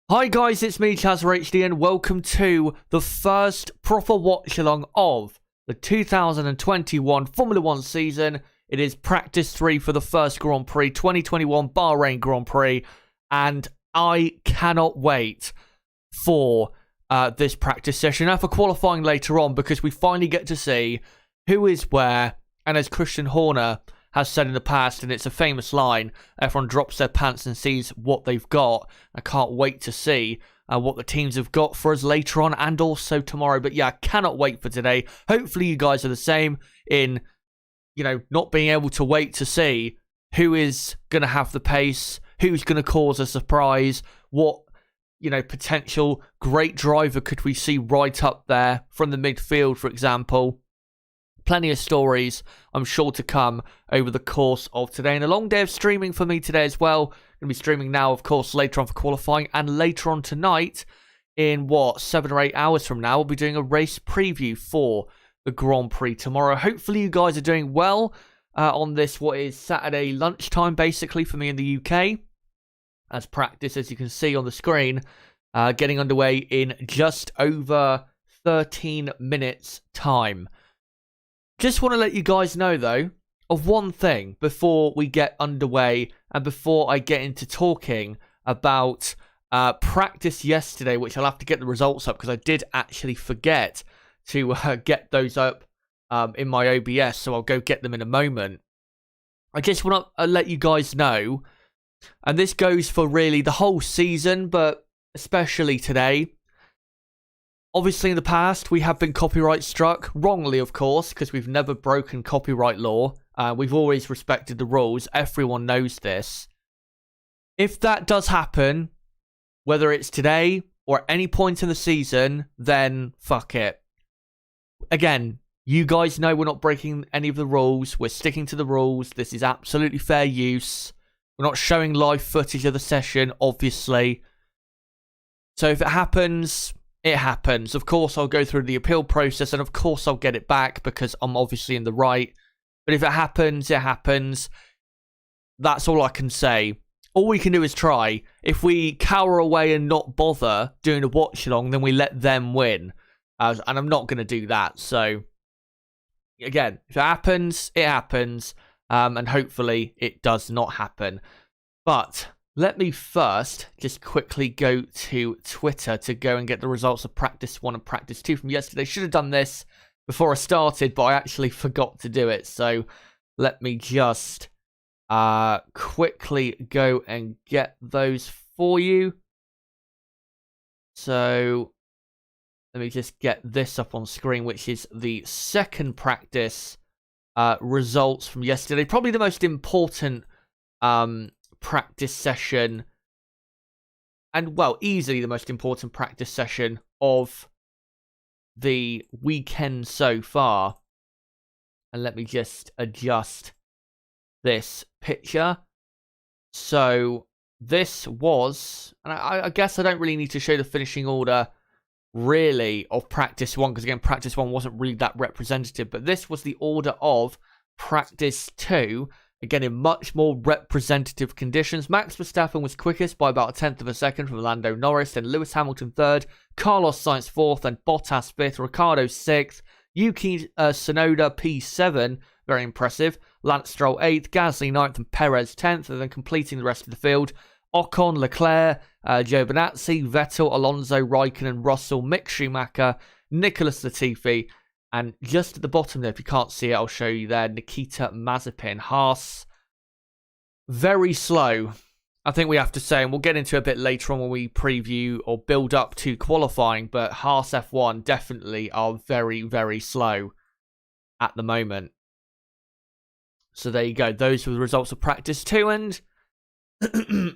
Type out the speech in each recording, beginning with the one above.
Hi guys, it's me, ChazRHD, and welcome to the first proper watch-along of the 2021 Formula 1 season. It is practice 3 for the first Grand Prix, 2021 Bahrain Grand Prix, and I cannot wait for this practice session and for qualifying later on, because we finally get to see who is where. And as Christian Horner has said in the past, and it's a famous line, everyone drops their pants and sees what they've got. I can't wait to see what the teams have got for us later on and also tomorrow. But yeah, I cannot wait for today. Hopefully you guys are the same in, not being able to wait to see who is going to have the pace, who's going to cause a surprise, what, potential great driver could we see right up there from the midfield, for example. Plenty of stories, I'm sure, to come over the course of today. And a long day of streaming for me today as well. Going to be streaming now, of course, later on for qualifying. And later on tonight, in 7 or 8 hours from now, we'll be doing a race preview for the Grand Prix tomorrow. Hopefully you guys are doing well on this, what is Saturday lunchtime, basically, for me in the UK. As practice, as you can see on the screen, getting underway in just over 13 minutes' time. Just want to let you guys know, though, of one thing before we get underway and before I get into talking about practice yesterday, which I'll have to get the results up because I did actually forget to get those up in my OBS, so I'll go get them in a moment. I just want to let you guys know, and this goes for really the whole season, but especially today. Obviously, in the past, we have been copyright struck, wrongly, of course, because we've never broken copyright law. We've always respected the rules. Everyone knows this. If that does happen, whether it's today or at any point in the season, then fuck it. Again, you guys know we're not breaking any of the rules. We're sticking to the rules. This is absolutely fair use. We're not showing live footage of the session, obviously. So if it happens, it happens. Of course, I'll go through the appeal process, and of course, I'll get it back because I'm obviously in the right. But if it happens, it happens. That's all I can say. All we can do is try. If we cower away and not bother doing a watch-along, then we let them win. And I'm not going to do that. So, again, if it happens, it happens. And hopefully, it does not happen. But let me first just quickly go to Twitter to go and get the results of Practice 1 and Practice 2 from yesterday. Should have done this before I started, but I actually forgot to do it. So let me just quickly go and get those for you. So let me just get this up on screen, which is the second practice results from yesterday. Probably the most important practice session, and well, easily the most important practice session of the weekend so far. And let me just adjust this picture. So this was, and I guess I don't really need to show the finishing order really of practice 1, because again, practice 1 wasn't really that representative, but this was the order of practice 2. Again, in much more representative conditions. Max Verstappen was quickest by about a tenth of a second from Lando Norris, then Lewis Hamilton 3rd, Carlos Sainz 4th, then Bottas 5th, Ricciardo 6th, Yuki Sonoda P7, very impressive, Lance Stroll 8th, Gasly 9th, and Perez 10th, and then completing the rest of the field, Ocon, Leclerc, Giovinazzi, Vettel, Alonso, Raikkonen, Russell, Mick Schumacher, Nicholas Latifi, and just at the bottom there, if you can't see it, I'll show you there, Nikita Mazepin. Haas, very slow, I think we have to say, and we'll get into it a bit later on when we preview or build up to qualifying, but Haas F1 definitely are very, very slow at the moment. So there you go. Those were the results of practice 2, and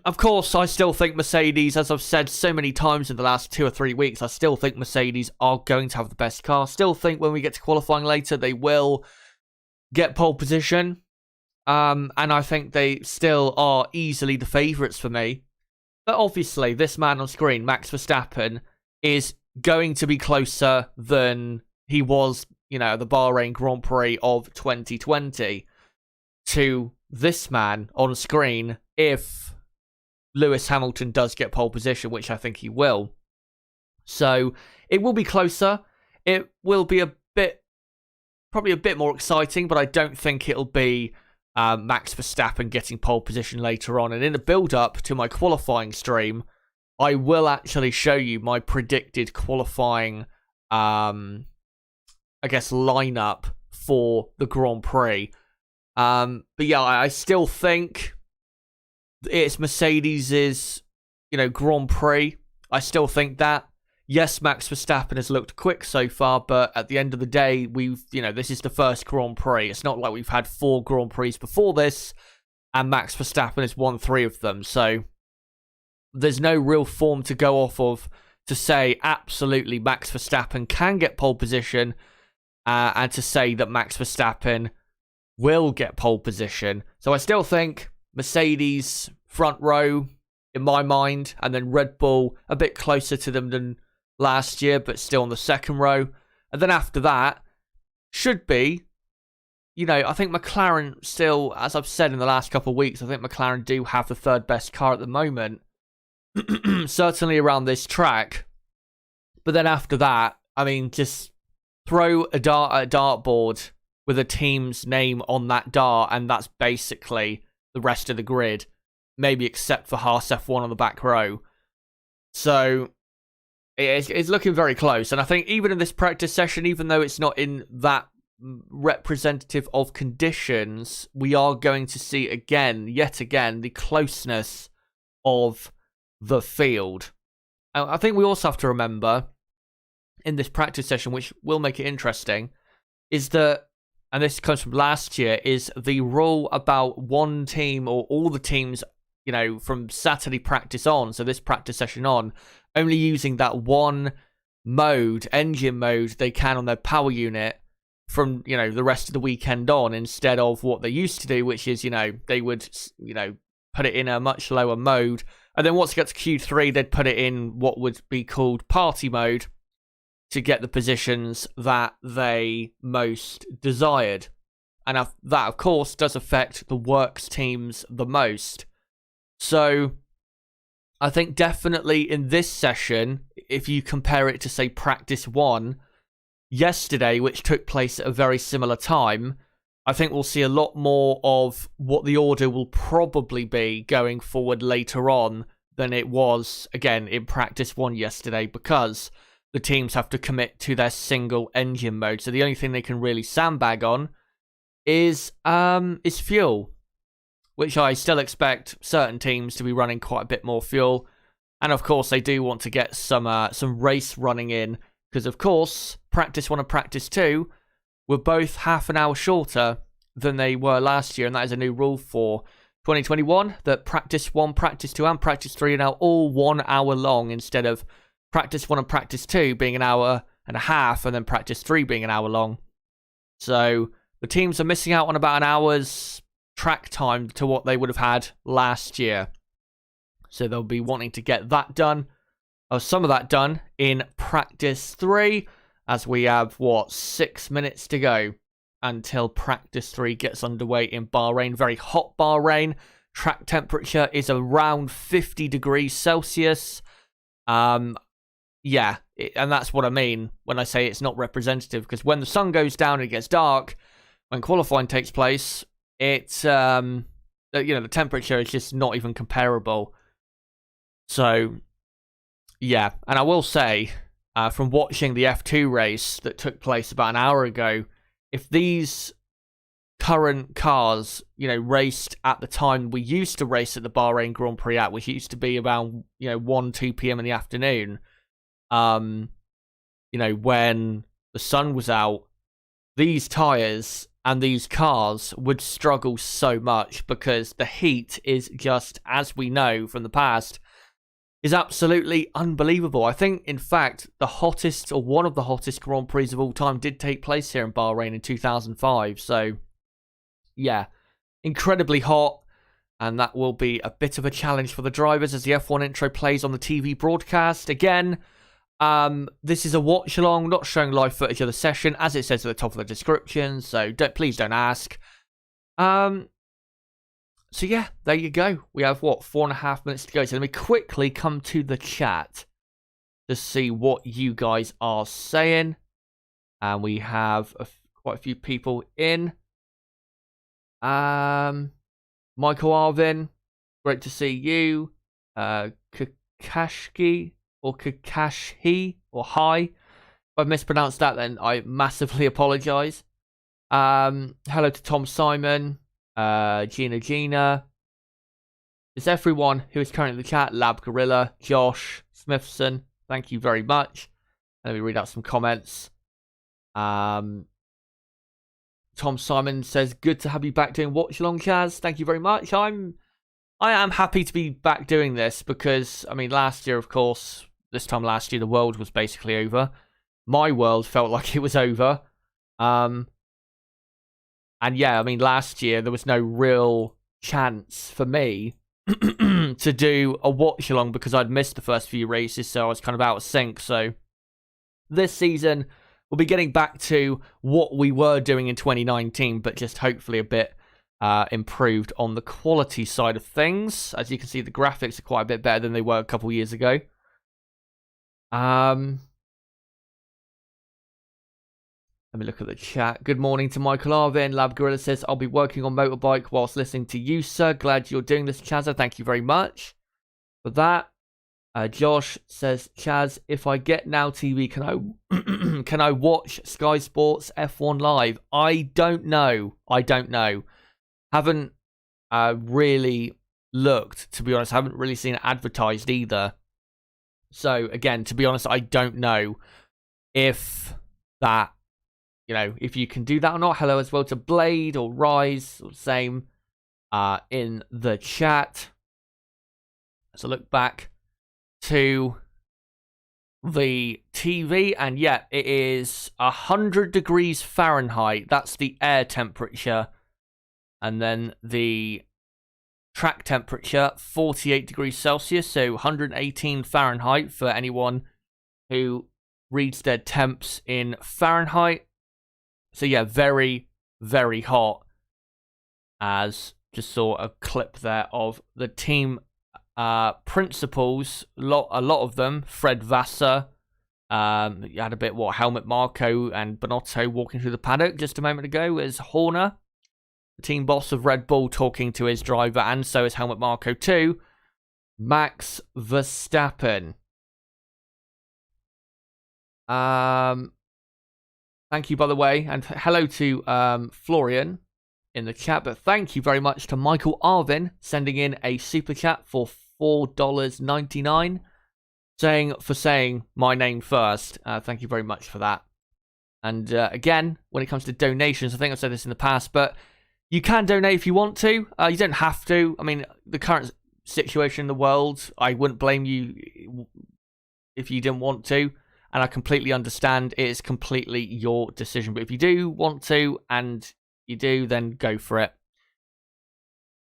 of course, I still think Mercedes, as I've said so many times in the last 2 or 3 weeks, I still think Mercedes are going to have the best car. Still think when we get to qualifying later, they will get pole position. And I think they still are easily the favourites for me. But obviously, this man on screen, Max Verstappen, is going to be closer than he was, the Bahrain Grand Prix of 2020 to this man on screen if Lewis Hamilton does get pole position, which I think he will. So it will be closer. It will be probably a bit more exciting, but I don't think it'll be Max Verstappen getting pole position later on. And in the build-up to my qualifying stream, I will actually show you my predicted qualifying, lineup for the Grand Prix. But yeah, I still think it's Mercedes' Grand Prix. I still think that. Yes, Max Verstappen has looked quick so far, but at the end of the day, this is the first Grand Prix. It's not like we've had 4 Grand Prix before this, and Max Verstappen has won 3 of them. So there's no real form to go off of to say absolutely Max Verstappen can get pole position, and to say that Max Verstappen will get pole position. So I still think Mercedes front row in my mind, and then Red Bull a bit closer to them than last year, but still on the second row. And then after that should be, I think McLaren still, as I've said in the last couple of weeks, I think McLaren do have the 3rd best car at the moment. Certainly around this track. But then after that, just throw a dart at a dartboard with a team's name on that dart, and that's basically the rest of the grid, maybe except for Haas F1 on the back row. So it's looking very close. And I think even in this practice session, even though it's not in that representative of conditions, we are going to see yet again, the closeness of the field. I think we also have to remember in this practice session, which will make it interesting, is that, and this comes from last year, is the rule about one team or all the teams, from Saturday practice on, so this practice session on, only using that one mode, engine mode, they can on their power unit from, the rest of the weekend on, instead of what they used to do, which is, they would, put it in a much lower mode. And then once it got to Q3, they'd put it in what would be called party mode to get the positions that they most desired. And that, of course, does affect the works teams the most. So I think definitely in this session, if you compare it to, say, practice 1 yesterday, which took place at a very similar time, I think we'll see a lot more of what the order will probably be going forward later on than it was, again, in practice 1 yesterday, because the teams have to commit to their single engine mode. So the only thing they can really sandbag on is fuel, which I still expect certain teams to be running quite a bit more fuel. And of course, they do want to get some race running in, because of course, practice 1 and practice 2 were both half an hour shorter than they were last year, and that is a new rule for 2021, that practice 1, practice 2, and practice 3 are now all 1 hour long, instead of practice 1 and practice 2 being an hour and a half, and then practice 3 being an hour long. So the teams are missing out on about an hour's track time to what they would have had last year. So they'll be wanting to get that done, or some of that done, in practice 3, as we have, 6 minutes to go until practice 3 gets underway in Bahrain. Very hot Bahrain. Track temperature is around 50 degrees Celsius. And that's what I mean when I say it's not representative, because when the sun goes down and it gets dark, when qualifying takes place, it's, the temperature is just not even comparable. So, yeah. And I will say, from watching the F2 race that took place about an hour ago, if these current cars, raced at the time we used to race at the Bahrain Grand Prix at, which used to be around, 1, 2 p.m. in the afternoon, when the sun was out, these tyres and these cars would struggle so much, because the heat is just, as we know from the past, is absolutely unbelievable. I think, in fact, the hottest, or one of the hottest Grand Prix of all time did take place here in Bahrain in 2005. So, yeah, incredibly hot. And that will be a bit of a challenge for the drivers as the F1 intro plays on the TV broadcast. Again, this is a watch-along, not showing live footage of the session, as it says at the top of the description. So please don't ask. So yeah, there you go. We have, what, 4.5 minutes to go. So let me quickly come to the chat to see what you guys are saying. And we have quite a few people in. Michael Arvin, great to see you. Kakashki or Kakashi or Hi. If I've mispronounced that, then I massively apologize. Hello to Tom Simon, Gina. There's everyone who is currently in the chat. Lab Gorilla, Josh, Smithson, thank you very much. Let me read out some comments. Tom Simon says, good to have you back doing Watchalong, Chaz. Thank you very much. I am happy to be back doing this because, I mean, last year, of course, this time last year, the world was basically over. My world felt like it was over. And yeah, I mean, last year, there was no real chance for me to do a watch-along because I'd missed the first few races, so I was kind of out of sync. So this season, we'll be getting back to what we were doing in 2019, but just hopefully a bit improved on the quality side of things. As you can see, the graphics are quite a bit better than they were a couple years ago. Let me look at the chat. Good morning to Michael Arvin. Lab Gorilla says, I'll be working on motorbike whilst listening to you, sir. Glad you're doing this, Chazza. Thank you very much for that. Josh says, Chaz, if I get Now TV, can I watch Sky Sports F1 live? I don't know. Haven't really looked, to be honest. Haven't really seen it advertised either. So, again, to be honest, I don't know if that, if you can do that or not. Hello as well to Blade or Rise, or same in the chat. So look back to the TV, and yeah, it is 100 degrees Fahrenheit. That's the air temperature. And then the track temperature, 48 degrees Celsius, so 118 Fahrenheit for anyone who reads their temps in Fahrenheit. So yeah, very, very hot. As just saw a clip there of the team principals, a lot of them. Fred Vassar, you had a bit, Helmut Marko and Bonotto walking through the paddock just a moment ago. As Horner, the team boss of Red Bull, talking to his driver, and so is Helmut Marko too, Max Verstappen. Thank you, by the way, and hello to Florian in the chat, but thank you very much to Michael Arvin sending in a super chat for $4.99, saying my name first. Thank you very much for that. And again, when it comes to donations, I think I've said this in the past, but you can donate if you want to. You don't have to. I mean, the current situation in the world, I wouldn't blame you if you didn't want to. And I completely understand. It is completely your decision. But if you do want to, and you do, then go for it.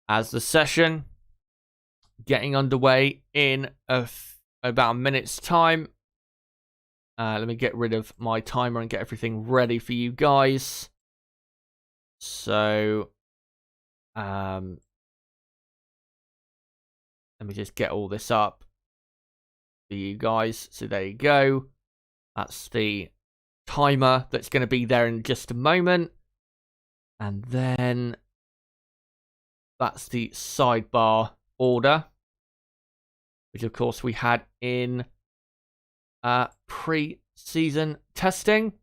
As the session getting underway in about a minute's time. Let me get rid of my timer and get everything ready for you guys. So, let me just get all this up for you guys. So there you go. That's the timer that's going to be there in just a moment. And then that's the sidebar order, which of course we had in pre-season testing.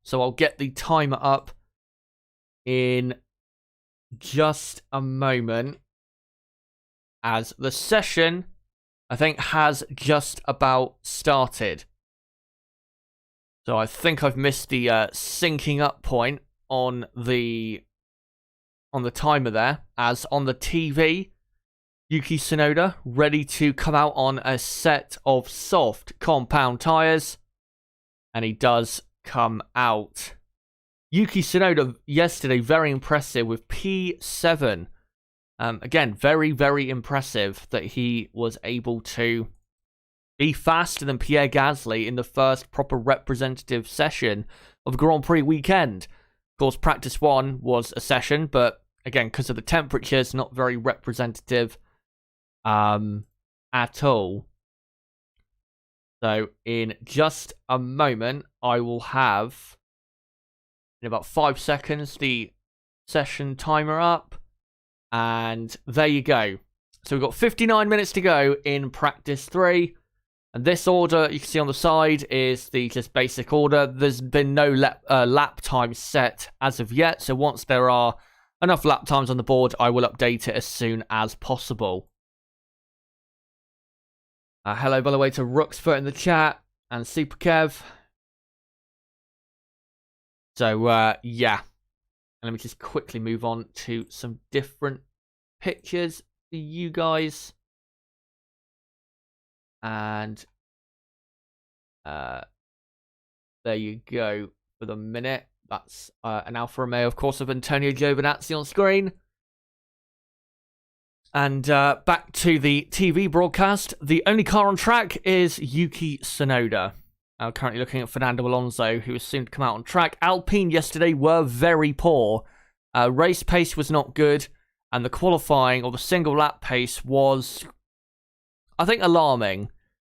So I'll get the timer up in just a moment, as the session, I think, has just about started. So I think I've missed the syncing up point on the timer there, as on the TV, Yuki Sonoda ready to come out on a set of soft compound tyres, and he does come out. Yuki Sonoda yesterday, very impressive with P7. Again, very, very impressive that he was able to be faster than Pierre Gasly in the first proper representative session of Grand Prix weekend. Of course, practice one was a session, but again, because of the temperatures, not very representative at all. So in just a moment, I will have, in about 5 seconds, the session timer up. And there you go. So we've got 59 minutes to go in practice 3. And this order, you can see on the side, is the just basic order. There's been no lap time set as of yet. So once there are enough lap times on the board, I will update it as soon as possible. Hello, by the way, to Rooksfoot in the chat and Super Kev. So, yeah. And let me just quickly move on to some different pictures for you guys. And there you go for the minute. That's an Alfa Romeo, of course, of Antonio Giovinazzi on screen. And back to the TV broadcast. The only car on track is Yuki Sonoda. Currently looking at Fernando Alonso, who is soon to come out on track. Alpine yesterday were very poor. Race pace was not good. And the qualifying, or the single lap pace, was, I think, alarming.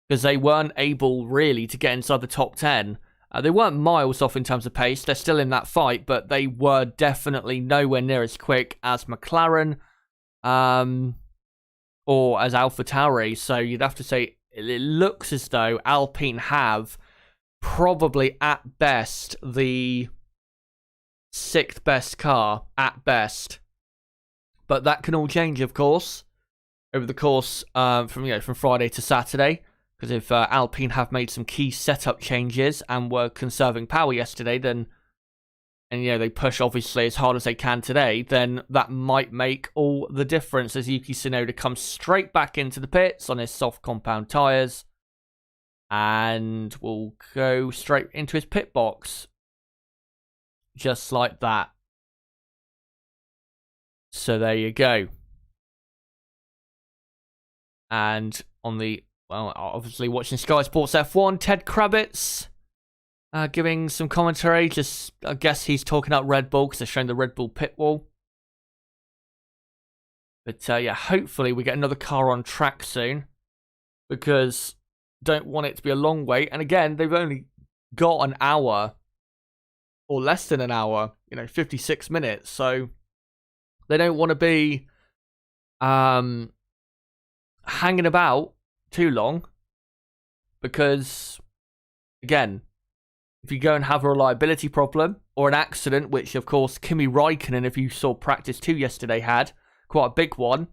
Because they weren't able, really, to get inside the top 10. They weren't miles off in terms of pace. They're still in that fight. But they were definitely nowhere near as quick as McLaren. Or as AlphaTauri. So you'd have to say it looks as though Alpine have probably at best the 6th best car at best. But that can all change, of course, over the course from Friday to Saturday. Because if Alpine have made some key setup changes and were conserving power yesterday, then and they push obviously as hard as they can today, then that might make all the difference as Yuki Sonoda comes straight back into the pits on his soft compound tyres. And will go straight into his pit box. Just like that. So there you go. And on the, well, obviously watching Sky Sports F1, Ted Kravitz giving some commentary. Just, I guess he's talking about Red Bull because they're showing the Red Bull pit wall. But yeah, hopefully we get another car on track soon. Because don't want it to be a long wait. And again, they've only got an hour. Or less than an hour. 56 minutes. So they don't want to be hanging about too long. Because, again, if you go and have a reliability problem or an accident, which of course Kimi Räikkönen, if you saw practice 2 yesterday, had quite a big one,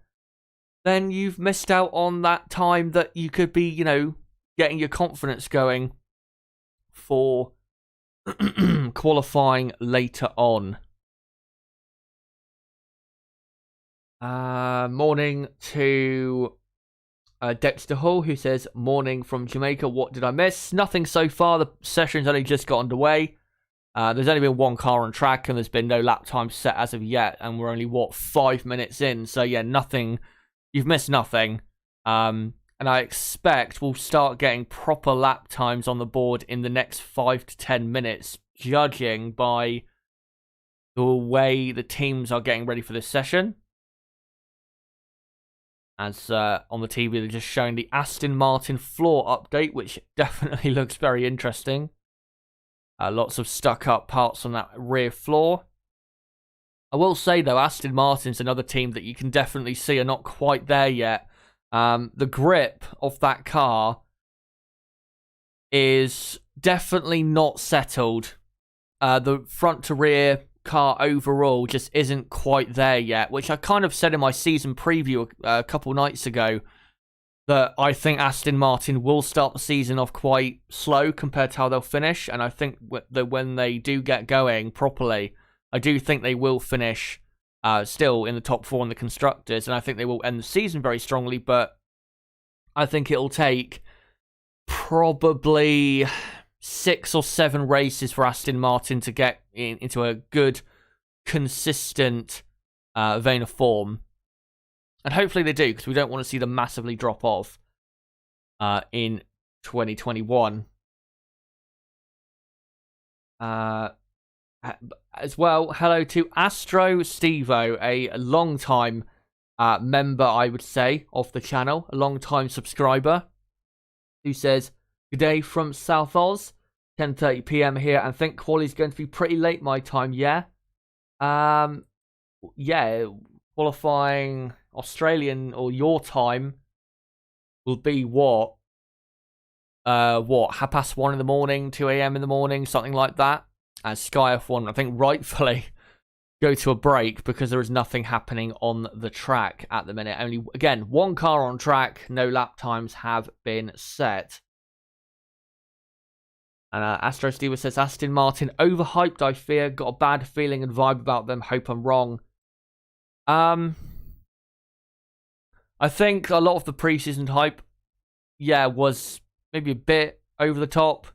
then you've missed out on that time that you could be, getting your confidence going for qualifying later on. Morning to Dexter Hall, who says, morning from Jamaica. What did I miss? Nothing so far. The session's only just got underway. There's only been one car on track, and there's been no lap time set as of yet. And we're only, 5 minutes in. So, yeah, nothing. You've missed nothing. And I expect we'll start getting proper lap times on the board in the next 5 to 10 minutes, judging by the way the teams are getting ready for this session. As on the TV, they're just showing the Aston Martin floor update, which definitely looks very interesting. Lots of stuck-up parts on that rear floor. I will say, though, Aston Martin's another team that you can definitely see are not quite there yet. The grip of that car is definitely not settled. The front to rear car overall just isn't quite there yet, which I kind of said in my season preview a couple nights ago, that I think Aston Martin will start the season off quite slow compared to how they'll finish, and I think that when they do get going properly, I do think they will finish still in the top 4 in the Constructors, and I think they will end the season very strongly, but I think it'll take probably 6 or 7 races for Aston Martin to get into a good, consistent vein of form. And hopefully they do, because we don't want to see them massively drop off in 2021. As well, hello to Astro Stevo, a long time member, I would say, of the channel, a long time subscriber, who says, "Good day from South Oz, 10:30 p.m. here, and think quali's going to be pretty late my time." Yeah, yeah, qualifying Australian or your time will be what 1:30 in the morning, 2 a.m. in the morning, something like that. As Sky F1, I think, rightfully go to a break because there is nothing happening on the track at the minute. Only, again, one car on track, no lap times have been set. And Astro Stever says, Aston Martin overhyped, I fear. Got a bad feeling and vibe about them. Hope I'm wrong. I think a lot of the preseason hype, was maybe a bit over the top.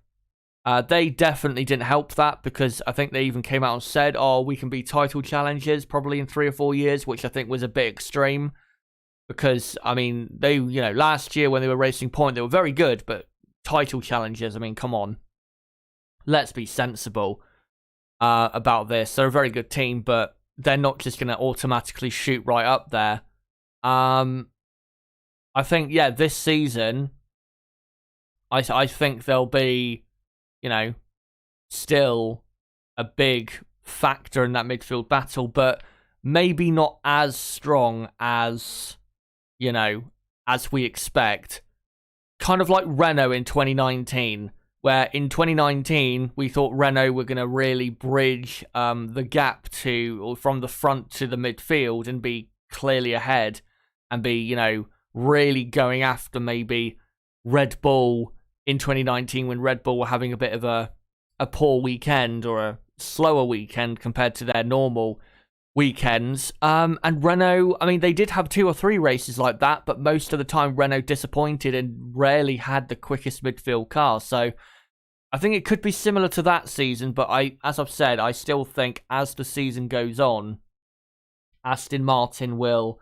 They definitely didn't help that because I think they even came out and said, we can be title challengers probably in 3 or 4 years, which I think was a bit extreme. Because, I mean, they, last year when they were Racing Point, they were very good, but title challengers, I mean, come on. Let's be sensible about this. They're a very good team, but they're not just going to automatically shoot right up there. I think, this season, I think they'll be, still a big factor in that midfield battle, but maybe not as strong as, as we expect. Kind of like Renault in 2019, where in 2019, we thought Renault were going to really bridge the gap from the front to the midfield and be clearly ahead and be, really going after maybe Red Bull in 2019 when Red Bull were having a bit of a poor weekend or a slower weekend compared to their normal weekends. And Renault, I mean, they did have 2 or 3 races like that, but most of the time Renault disappointed and rarely had the quickest midfield car. So I think it could be similar to that season, but as I've said, I still think as the season goes on, Aston Martin will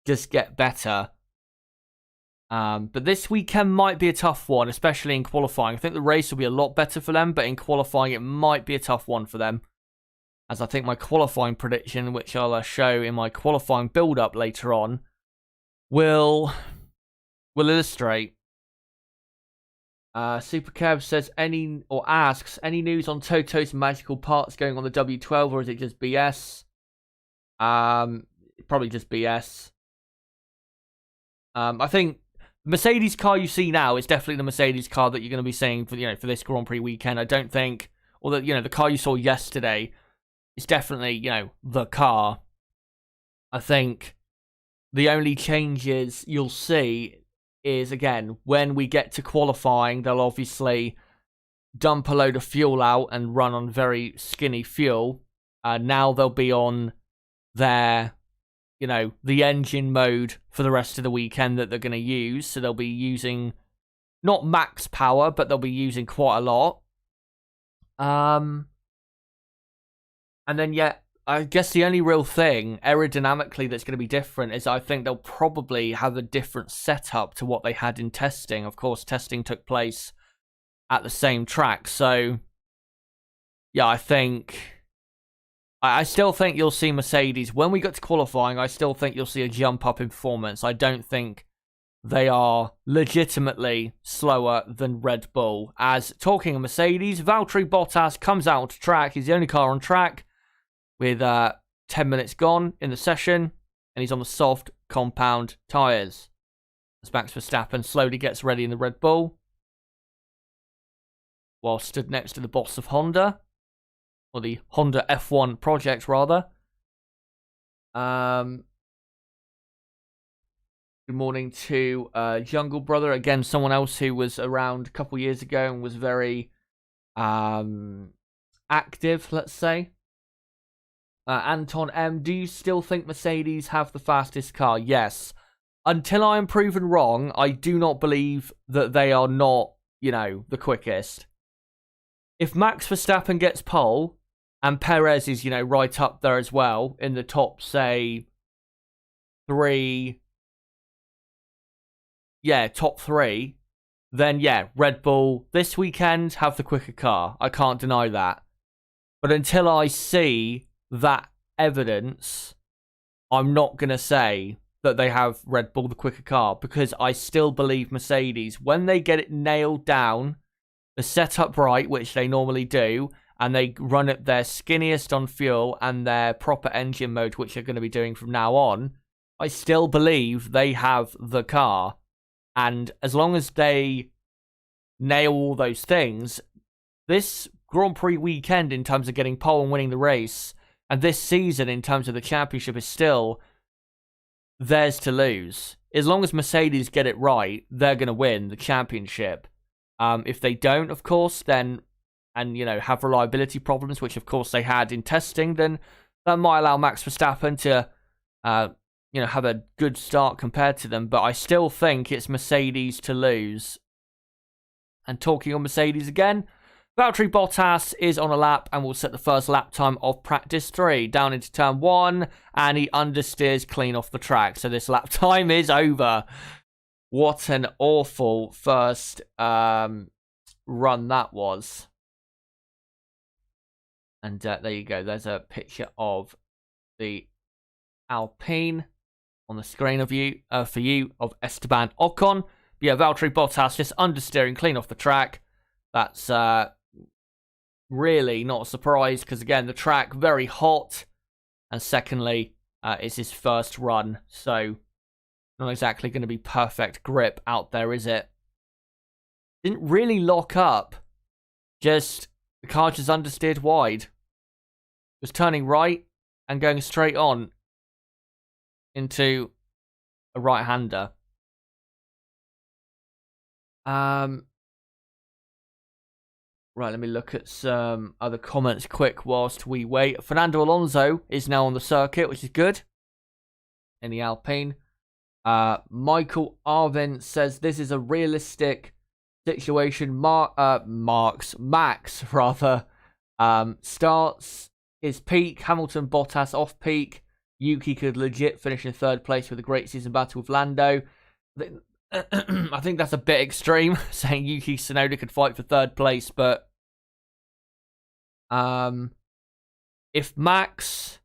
just get better. But this weekend might be a tough one, especially in qualifying. I think the race will be a lot better for them, but in qualifying it might be a tough one for them. As I think my qualifying prediction, which I'll show in my qualifying build-up later on, will illustrate. Super Kev says asks any news on Toto's magical parts going on the W12, or is it just BS? Probably just BS. I think Mercedes car you see now is definitely the Mercedes car that you're going to be seeing for for this Grand Prix weekend. I don't think, or the car you saw yesterday is definitely the car. I think the only changes you'll see is, again, when we get to qualifying, they'll obviously dump a load of fuel out and run on very skinny fuel. Now they'll be on their the engine mode for the rest of the weekend that they're going to use. So they'll be using not max power, but they'll be using quite a lot. And then, I guess the only real thing aerodynamically that's going to be different is I think they'll probably have a different setup to what they had in testing. Of course, testing took place at the same track. So, I still think you'll see Mercedes. When we get to qualifying, I still think you'll see a jump up in performance. I don't think they are legitimately slower than Red Bull. As talking of Mercedes, Valtteri Bottas comes out onto track. He's the only car on track with 10 minutes gone in the session, and he's on the soft compound tyres. As Max Verstappen slowly gets ready in the Red Bull, while stood next to the boss of Honda. Or the Honda F1 project, rather. Good morning to Jungle Brother. Again, someone else who was around a couple years ago and was very active, let's say. Anton M, do you still think Mercedes have the fastest car? Yes. Until I am proven wrong, I do not believe that they are not, the quickest. If Max Verstappen gets pole, and Perez is, right up there as well, in the top, say, 3, top 3, then, Red Bull this weekend have the quicker car. I can't deny that. But until I see that evidence, I'm not going to say that they have Red Bull the quicker car, because I still believe Mercedes, when they get it nailed down, the setup right, which they normally do, and they run at their skinniest on fuel and their proper engine mode, which they're going to be doing from now on, I still believe they have the car. And as long as they nail all those things, this Grand Prix weekend in terms of getting pole and winning the race, and this season in terms of the championship, is still theirs to lose. As long as Mercedes get it right, they're going to win the championship. If they don't, of course, then, and, have reliability problems, which of course they had in testing, then that might allow Max Verstappen to, have a good start compared to them. But I still think it's Mercedes to lose. And talking on Mercedes again, Valtteri Bottas is on a lap and will set the first lap time of practice 3 down into turn 1, and he understeers clean off the track. So this lap time is over. What an awful first run that was. And there you go. There's a picture of the Alpine on the screen of for you of Esteban Ocon. But yeah, Valtteri Bottas just understeering clean off the track. That's really not a surprise, because again, the track very hot, and secondly, it's his first run, so not exactly going to be perfect grip out there, is it? Didn't really lock up, just the car just understeered wide. Was turning right and going straight on into a right-hander. Right, let me look at some other comments quick whilst we wait. Fernando Alonso is now on the circuit, which is good. In the Alpine. Michael Arvin says this is a realistic situation. Max starts his peak. Hamilton, Bottas off peak. Yuki could legit finish in 3rd place with a great season battle with Lando. I think that's a bit extreme, saying Yuki Sonoda could fight for 3rd place, but if Mercedes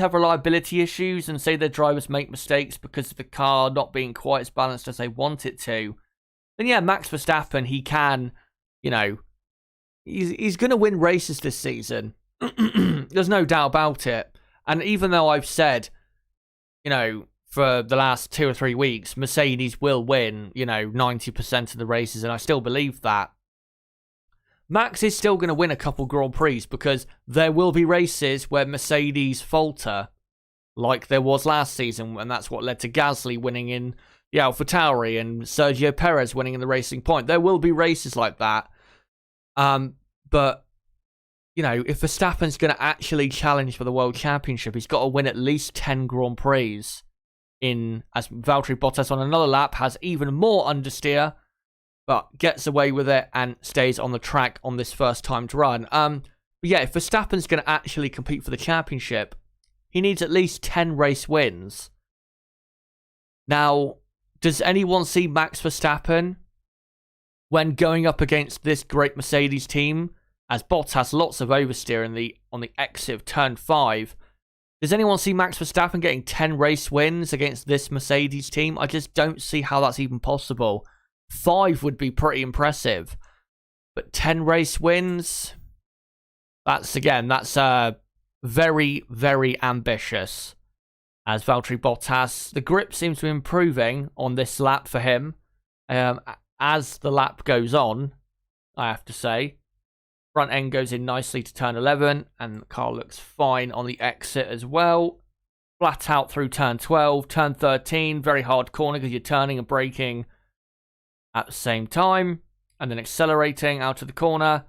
have reliability issues and say their drivers make mistakes because of the car not being quite as balanced as they want it to, then yeah, Max Verstappen, he can, he's going to win races this season. There's no doubt about it. And even though I've said, for the last 2 or 3 weeks, Mercedes will win, 90% of the races, and I still believe that. Max is still going to win a couple Grand Prix, because there will be races where Mercedes falter, like there was last season, and that's what led to Gasly winning in the AlphaTauri and Sergio Perez winning in the Racing Point. There will be races like that. But, if Verstappen's going to actually challenge for the World Championship, he's got to win at least 10 Grand Prix. As Valtteri Bottas on another lap has even more understeer, but gets away with it and stays on the track on this first timed run. But yeah, if Verstappen's going to actually compete for the championship, he needs at least 10 race wins. Now, does anyone see Max Verstappen when going up against this great Mercedes team, as Bottas lots of oversteer on the exit of turn 5? Does anyone see Max Verstappen getting 10 race wins against this Mercedes team? I just don't see how that's even possible. 5 would be pretty impressive. But 10 race wins? That's very, very ambitious. As Valtteri Bottas, the grip seems to be improving on this lap for him. As the lap goes on, I have to say. Front end goes in nicely to turn 11, and the car looks fine on the exit as well. Flat out through turn 12, turn 13, very hard corner because you're turning and braking at the same time, and then accelerating out of the corner.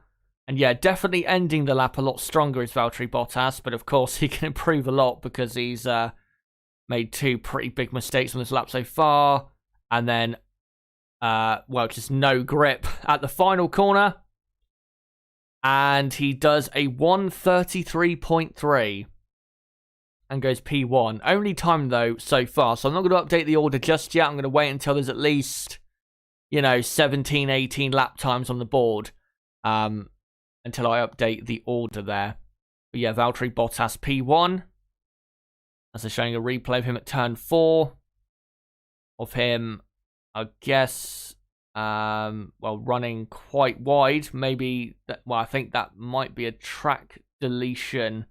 And yeah, definitely ending the lap a lot stronger is Valtteri Bottas, but of course he can improve a lot because he's made 2 pretty big mistakes on this lap so far, and then, just no grip at the final corner. And he does a 1:33.3 and goes P1. Only time, though, so far. So I'm not going to update the order just yet. I'm going to wait until there's at least, 17, 18 lap times on the board. until I update the order there. But yeah, Valtteri Bottas P1. As they're showing a replay of him at turn 4. Of him, I guess, well, running quite wide. Maybe, well, I think that might be a track deletion,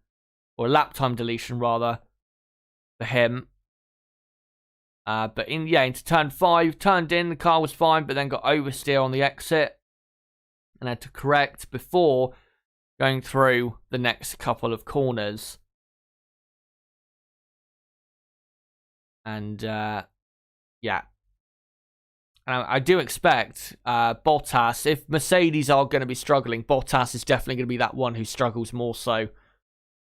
or a lap time deletion, rather, for him. But into turn 5, turned in, the car was fine, but then got oversteer on the exit. And had to correct before going through the next couple of corners. And, yeah. I do expect Bottas, if Mercedes are going to be struggling, Bottas is definitely going to be that one who struggles more so.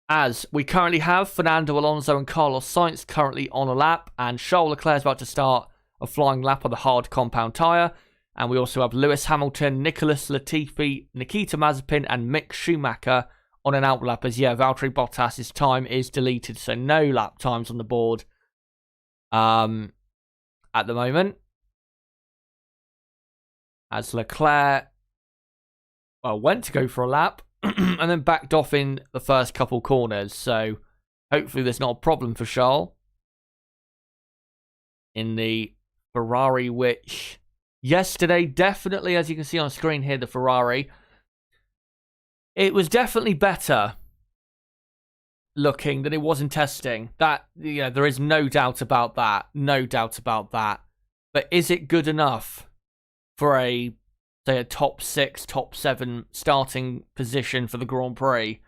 As we currently have Fernando Alonso and Carlos Sainz currently on a lap, and Charles Leclerc is about to start a flying lap on the hard compound tyre. And we also have Lewis Hamilton, Nicholas Latifi, Nikita Mazepin, and Mick Schumacher on an out lap. As Valtteri Bottas' time is deleted, so no lap times on the board at the moment. As Leclerc, well, went to go for a lap and then backed off in the first couple corners. So hopefully there's not a problem for Charles in the Ferrari, which yesterday, definitely, as you can see on screen here, the Ferrari, it was definitely better looking than it was in testing. That, there is no doubt about that. No doubt about that. But is it good enough for say a top 6, top 7 starting position for the Grand Prix?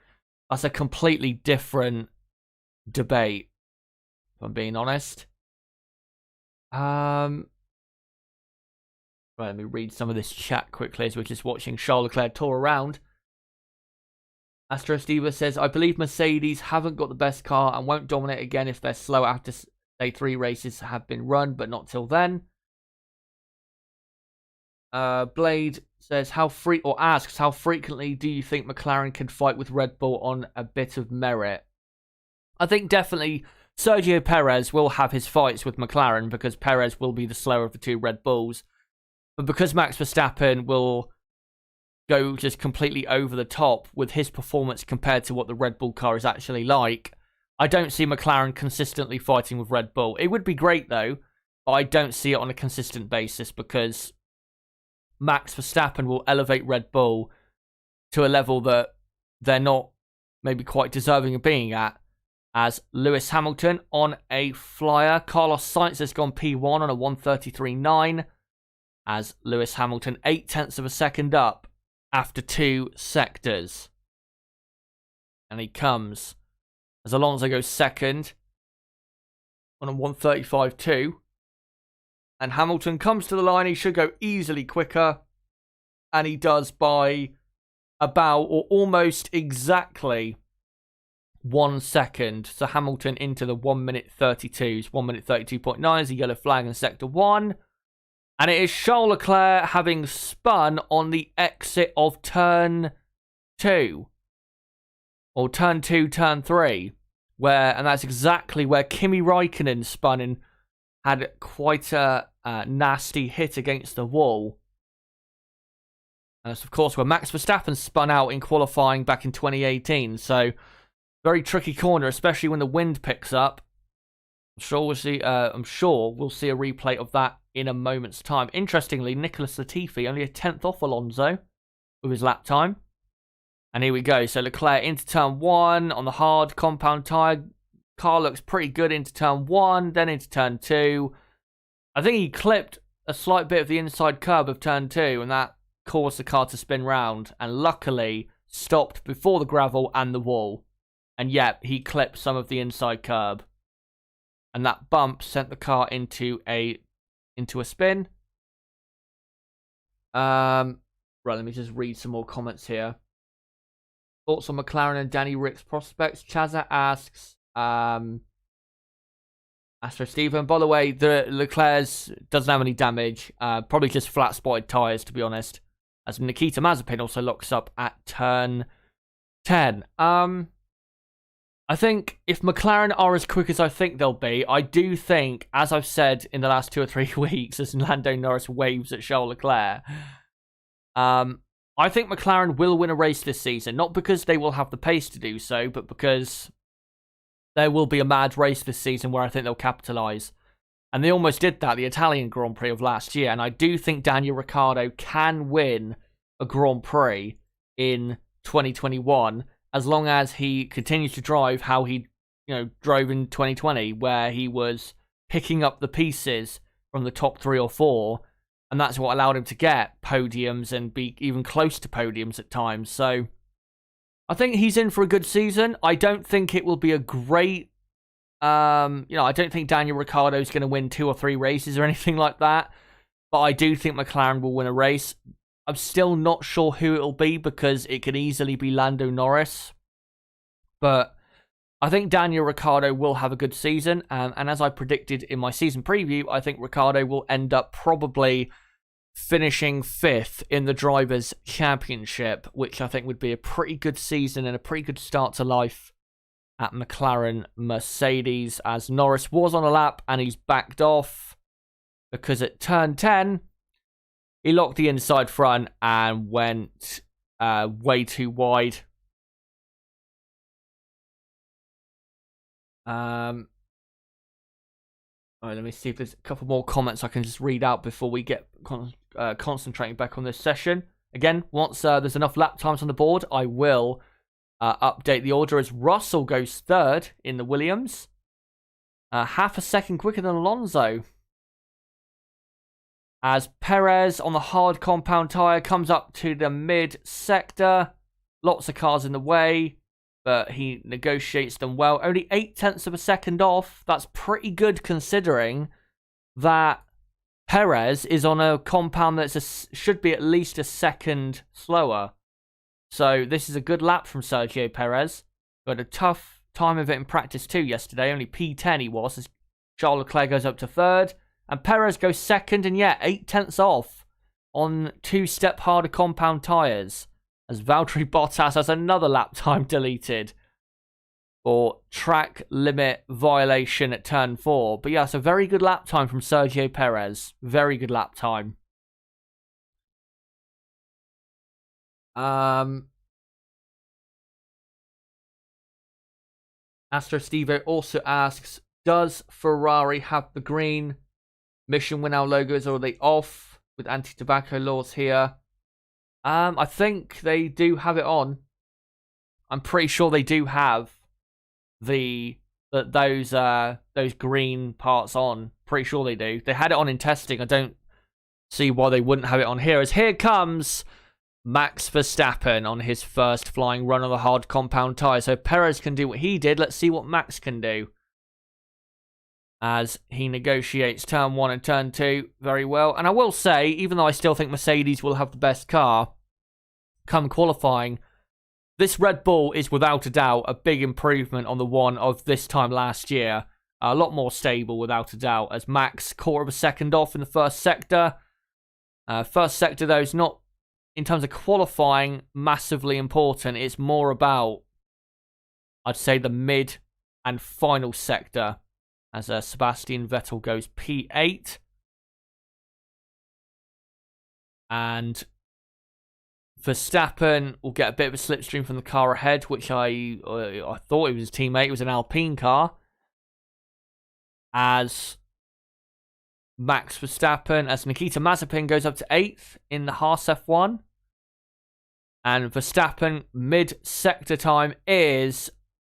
That's a completely different debate, if I'm being honest. Right, let me read some of this chat quickly as we're just watching Charles Leclerc tour around. Astro Steva says, I believe Mercedes haven't got the best car and won't dominate again if they're slow after, say, 3 races have been run, but not till then. Blade says, asks, how frequently do you think McLaren can fight with Red Bull on a bit of merit? I think definitely Sergio Perez will have his fights with McLaren because Perez will be the slower of the 2 Red Bulls. But because Max Verstappen will go just completely over the top with his performance compared to what the Red Bull car is actually like, I don't see McLaren consistently fighting with Red Bull. It would be great, though, but I don't see it on a consistent basis because Max Verstappen will elevate Red Bull to a level that they're not maybe quite deserving of being at. As Lewis Hamilton on a flyer. Carlos Sainz has gone P1 on a 1:33.9. As Lewis Hamilton 0.8 of a second up after 2 sectors. And he comes as Alonso goes second on a 1:35.2. And Hamilton comes to the line. He should go easily quicker. And he does by about or almost exactly 1 second. So Hamilton into the 1:32s. 1:32.9 is a yellow flag in sector 1. And it is Charles Leclerc having spun on the exit of turn 2. Or turn 2, turn 3. And that's exactly where Kimi Räikkönen spun and had quite a nasty hit against the wall. And that's, of course, where Max Verstappen spun out in qualifying back in 2018. So, very tricky corner, especially when the wind picks up. I'm sure we'll see a replay of that in a moment's time. Interestingly, Nicholas Latifi only a 10th off Alonso with his lap time. And here we go. So Leclerc into turn 1 on the hard compound tyre. Car looks pretty good into turn 1, then into turn 2. I think he clipped a slight bit of the inside curb of turn 2, and that caused the car to spin round. And luckily, stopped before the gravel and the wall. And yep, he clipped some of the inside curb. And that bump sent the car into a spin. Right, let me just read some more comments here. Thoughts on McLaren and Danny Rick's prospects? Chaza asks, Astro Steven, by the way, the Leclerc's doesn't have any damage. Probably just flat spotted tyres, to be honest. As Nikita Mazepin also locks up at turn 10. I think if McLaren are as quick as I think they'll be, I do think, as I've said in the last 2 or 3 weeks, as Lando Norris waves at Charles Leclerc, I think McLaren will win a race this season, not because they will have the pace to do so, but because there will be a mad race this season where I think they'll capitalise. And they almost did that, the Italian Grand Prix of last year. And I do think Daniel Ricciardo can win a Grand Prix in 2021, as long as he continues to drive how he, drove in 2020, where he was picking up the pieces from the top 3 or 4. And that's what allowed him to get podiums and be even close to podiums at times. So I think he's in for a good season. I don't think it will be a great... I don't think Daniel Ricciardo is going to win 2 or 3 races or anything like that. But I do think McLaren will win a race. I'm still not sure who it'll be because it could easily be Lando Norris. But I think Daniel Ricciardo will have a good season. And as I predicted in my season preview, I think Ricciardo will end up probably finishing 5th in the Drivers' Championship, which I think would be a pretty good season and a pretty good start to life at McLaren Mercedes, as Norris was on a lap and he's backed off because at turn 10 he locked the inside front and went way too wide. Let me see if there's a couple more comments I can just read out before we get concentrating back on this session. Again, once there's enough lap times on the board, I will update the order as Russell goes 3rd in the Williams. Half a second quicker than Alonso. As Perez on the hard compound tyre comes up to the mid-sector. Lots of cars in the way, but he negotiates them well. Only 0.8 of a second off. That's pretty good considering that Perez is on a compound that should be at least a second slower. So this is a good lap from Sergio Perez. Got a tough time of it in practice too yesterday. Only P10 he was, as Charles Leclerc goes up to 3rd. And Perez goes 2nd, and 0.8 off on 2-step harder compound tyres. As Valtteri Bottas has another lap time deleted for track limit violation at turn 4. But it's a very good lap time from Sergio Perez. Very good lap time. Astro Stevo also asks, does Ferrari have the green Mission Win Our logos, or are they off with anti-tobacco laws here? I think they do have it on. I'm pretty sure they do have those green parts on. Pretty sure they do. They had it on in testing. I don't see why they wouldn't have it on here. As here comes Max Verstappen on his first flying run on the hard compound tyre. So Perez can do what he did. Let's see what Max can do. As he negotiates turn 1 and turn 2 very well. And I will say, even though I still think Mercedes will have the best car come qualifying, this Red Bull is without a doubt a big improvement on the one of this time last year. A lot more stable without a doubt, as Max 1/4 of a second off in the first sector. First sector, though, is not, in terms of qualifying, massively important. It's more about, I'd say, the mid and final sector, as Sebastian Vettel goes P8. And Verstappen will get a bit of a slipstream from the car ahead, which I thought it was his teammate. It was an Alpine car. As Max Verstappen, as Nikita Mazepin goes up to 8th in the Haas F1. And Verstappen mid-sector time is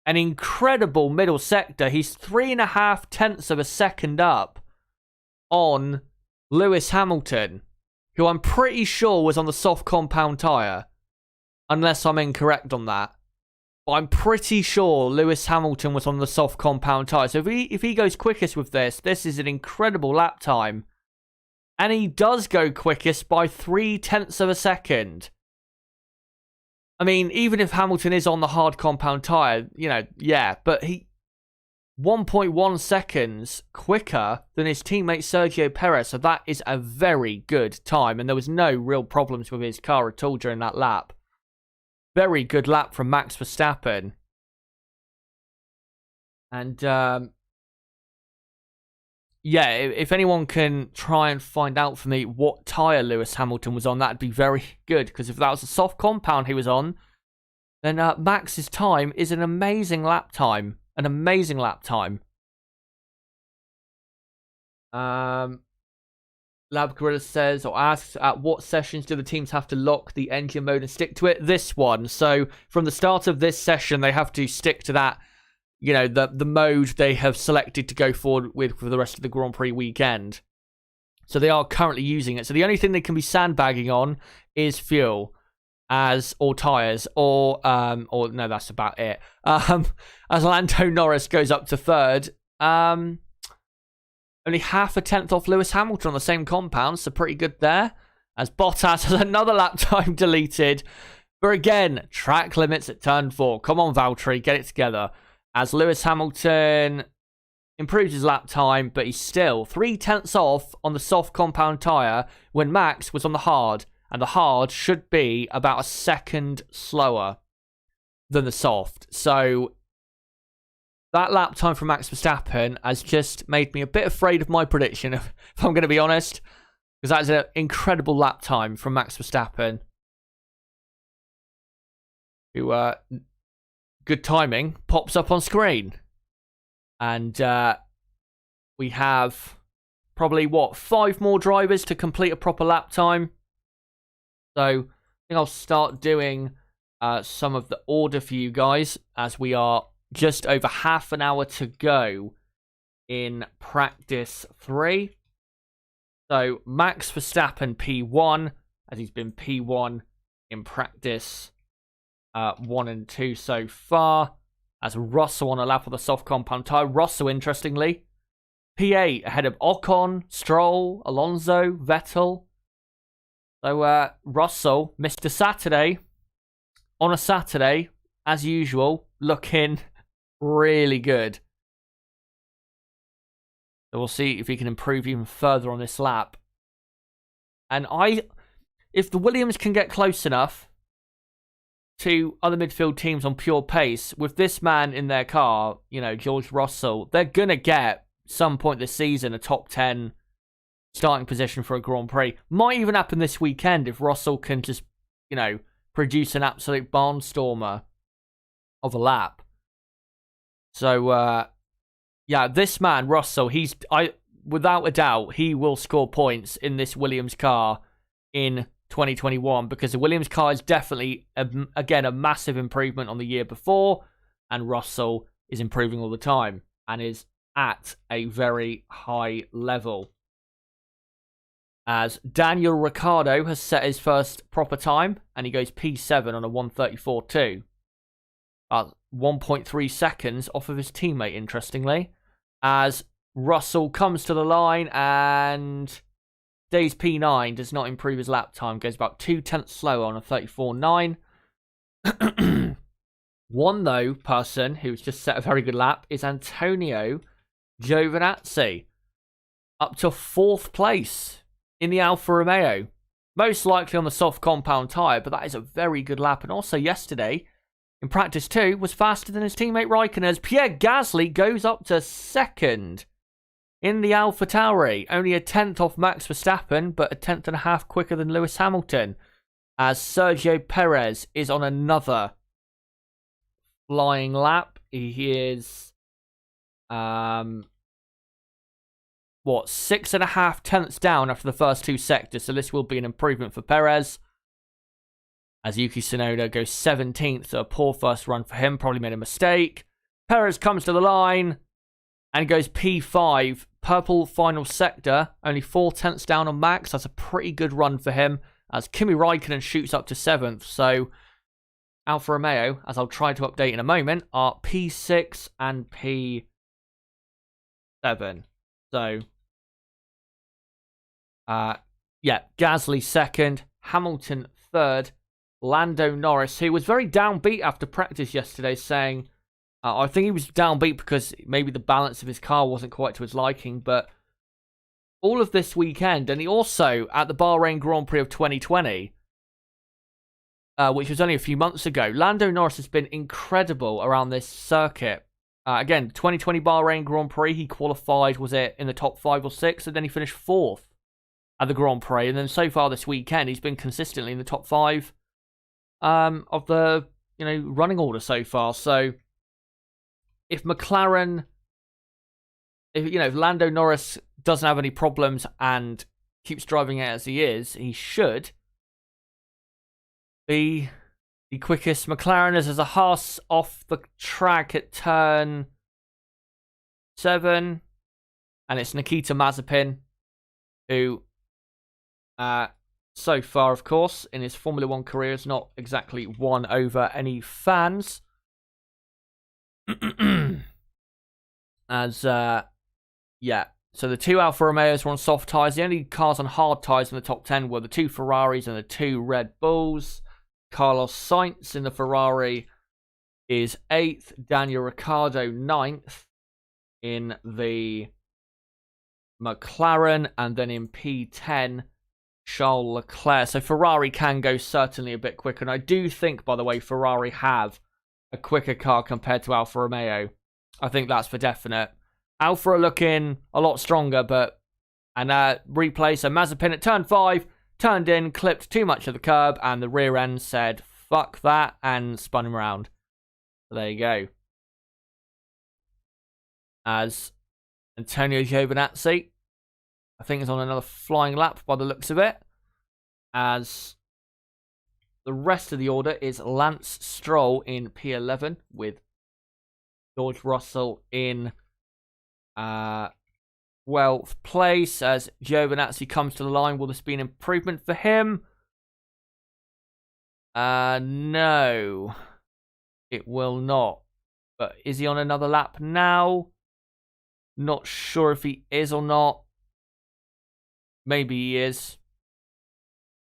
an incredible middle sector. He's 3.5 of a second up on Lewis Hamilton, who I'm pretty sure was on the soft compound tyre, unless I'm incorrect on that. But I'm pretty sure Lewis Hamilton was on the soft compound tyre. So if he goes quickest with this is an incredible lap time. And he does go quickest by 0.3 of a second. I mean, even if Hamilton is on the hard compound tyre, but he 1.1 seconds quicker than his teammate Sergio Perez, so that is a very good time, and there was no real problems with his car at all during that lap. Very good lap from Max Verstappen. And yeah, if anyone can try and find out for me what tyre Lewis Hamilton was on, that'd be very good. Because if that was a soft compound he was on, then Max's time is an amazing lap time. An amazing lap time. Lab Gorilla says or asks, at what sessions do the teams have to lock the engine mode and stick to it? This one. So from the start of this session, they have to stick to that, you know, the mode they have selected to go forward with for the rest of the Grand Prix weekend. So they are currently using it. So the only thing they can be sandbagging on is fuel, or tyres, or no, that's about it. As Lando Norris goes up to third, only half a tenth off Lewis Hamilton on the same compound, so pretty good there. As Bottas has another lap time deleted. But again, track limits at turn 4. Come on, Valtteri, get it together. As Lewis Hamilton improves his lap time, but he's still 3/10 off on the soft compound tyre when Max was on the hard. And the hard should be about a second slower than the soft. So that lap time from Max Verstappen has just made me a bit afraid of my prediction, if I'm going to be honest. Because that's an incredible lap time from Max Verstappen. Who, good timing, pops up on screen. And we have probably, 5 more drivers to complete a proper lap time. So I think I'll start doing some of the order for you guys as we are just over half an hour to go in practice 3. So Max Verstappen P1, as he's been P1 in practice 1 and 2 so far. As Russell on a lap of the soft compound tyre. Russell, interestingly, P8 ahead of Ocon, Stroll, Alonso, Vettel. So Russell, Mr. Saturday, on a Saturday, as usual, looking really good. So we'll see if he can improve even further on this lap. And if the Williams can get close enough to other midfield teams on pure pace, with this man in their car, you know, George Russell, they're going to get, some point this season, a top 10 starting position for a Grand Prix. Might even happen this weekend if Russell can just, you know, produce an absolute barnstormer of a lap. So, yeah, this man, Russell, without a doubt, he will score points in this Williams car in 2021 because the Williams car is definitely, again, a massive improvement on the year before, and Russell is improving all the time and is at a very high level. As Daniel Ricciardo has set his first proper time, and he goes P7 on a 1:34.2. 1.3 seconds off of his teammate, interestingly. As Russell comes to the line and stays P9, does not improve his lap time, goes about 2/10 slower on a 34.9. One, though, person who's just set a very good lap is Antonio Giovinazzi. Up to 4th place in the Alfa Romeo. Most likely on the soft compound tyre, but that is a very good lap. And also yesterday, in practice 2, was faster than his teammate Raikkonen as Pierre Gasly goes up to 2nd in the AlphaTauri. Only a 10th off Max Verstappen, but a 10th and a half quicker than Lewis Hamilton. As Sergio Perez is on another flying lap. He is, 6.5 tenths down after the first 2 sectors. So this will be an improvement for Perez. As Yuki Sonoda goes 17th, so a poor first run for him. Probably made a mistake. Perez comes to the line and goes P5. Purple final sector. Only 4 tenths down on Max. That's a pretty good run for him. As Kimi Raikkonen shoots up to 7th. So Alfa Romeo, as I'll try to update in a moment, are P6 and P7. So, yeah, Gasly 2nd. Hamilton 3rd. Lando Norris, who was very downbeat after practice yesterday, saying, I think he was downbeat because maybe the balance of his car wasn't quite to his liking, but all of this weekend, and he also, at the Bahrain Grand Prix of 2020, which was only a few months ago, Lando Norris has been incredible around this circuit. Again, 2020 Bahrain Grand Prix, he qualified, was it in the top 5 or 6, and then he finished 4th at the Grand Prix. And then so far this weekend, he's been consistently in the top 5 of the running order so far. So if McLaren, if Lando Norris doesn't have any problems and keeps driving it as he is, he should be the quickest. McLaren is as a Haas off the track at turn 7, and it's Nikita Mazepin, who so far, of course, in his Formula 1 career has not exactly won over any fans. So the 2 Alfa Romeos were on soft tyres. The only cars on hard tyres in the top 10 were the 2 Ferraris and the 2 Red Bulls. Carlos Sainz in the Ferrari is 8th. Daniel Ricciardo 9th in the McLaren. And then in P10, Charles Leclerc. So Ferrari can go certainly a bit quicker. And I do think, by the way, Ferrari have a quicker car compared to Alfa Romeo. I think that's for definite. Alfa are looking a lot stronger, and replay. So Mazepin at turn 5, turned in, clipped too much of the curb, and the rear end said, fuck that, and spun him around. So there you go. As Antonio Giovinazzi, I think, is on another flying lap by the looks of it. As the rest of the order is Lance Stroll in P11 with George Russell in 12th place. As Giovinazzi comes to the line, will this be an improvement for him? No, it will not. But is he on another lap now? Not sure if he is or not. Maybe he is.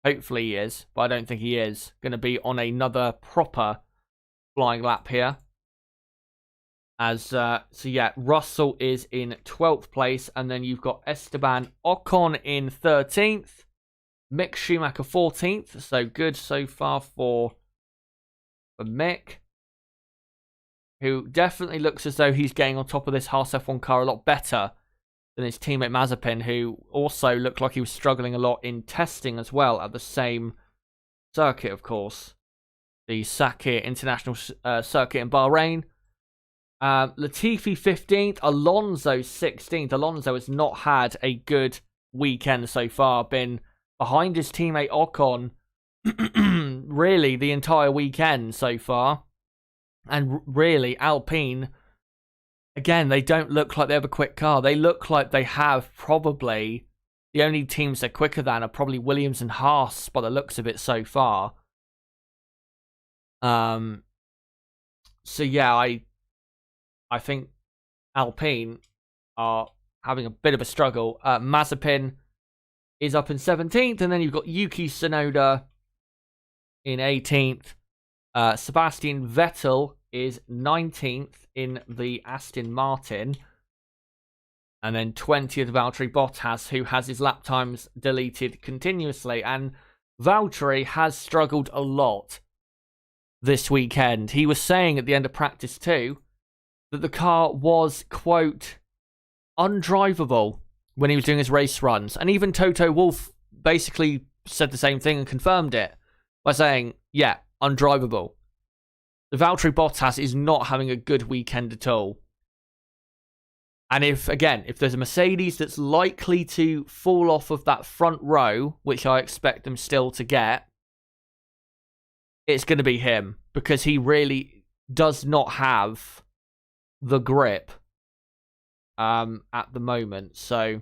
Hopefully he is, but I don't think he is. Going to be on another proper flying lap here. Russell is in 12th place, and then you've got Esteban Ocon in 13th, Mick Schumacher 14th, so good so far for Mick, who definitely looks as though he's getting on top of this Haas F1 car a lot better than his teammate Mazepin, who also looked like he was struggling a lot in testing as well at the same circuit, of course, the Sakhir International Circuit in Bahrain. Latifi 15th, Alonso 16th. Alonso has not had a good weekend so far, been behind his teammate Ocon really the entire weekend so far. And really, Alpine, again, they don't look like they have a quick car. They look like they have probably, the only teams they're quicker than are probably Williams and Haas by the looks of it so far. So yeah, I think Alpine are having a bit of a struggle. Mazepin is up in 17th, and then you've got Yuki Sonoda in 18th. Sebastian Vettel is 19th in the Aston Martin. And then 20th, Valtteri Bottas, who has his lap times deleted continuously. And Valtteri has struggled a lot this weekend. He was saying at the end of practice 2 that the car was, quote, undrivable when he was doing his race runs. And even Toto Wolff basically said the same thing and confirmed it by saying, yeah, undrivable. The Valtteri Bottas is not having a good weekend at all. And if there's a Mercedes that's likely to fall off of that front row, which I expect them still to get, it's going to be him, because he really does not have the grip at the moment. So,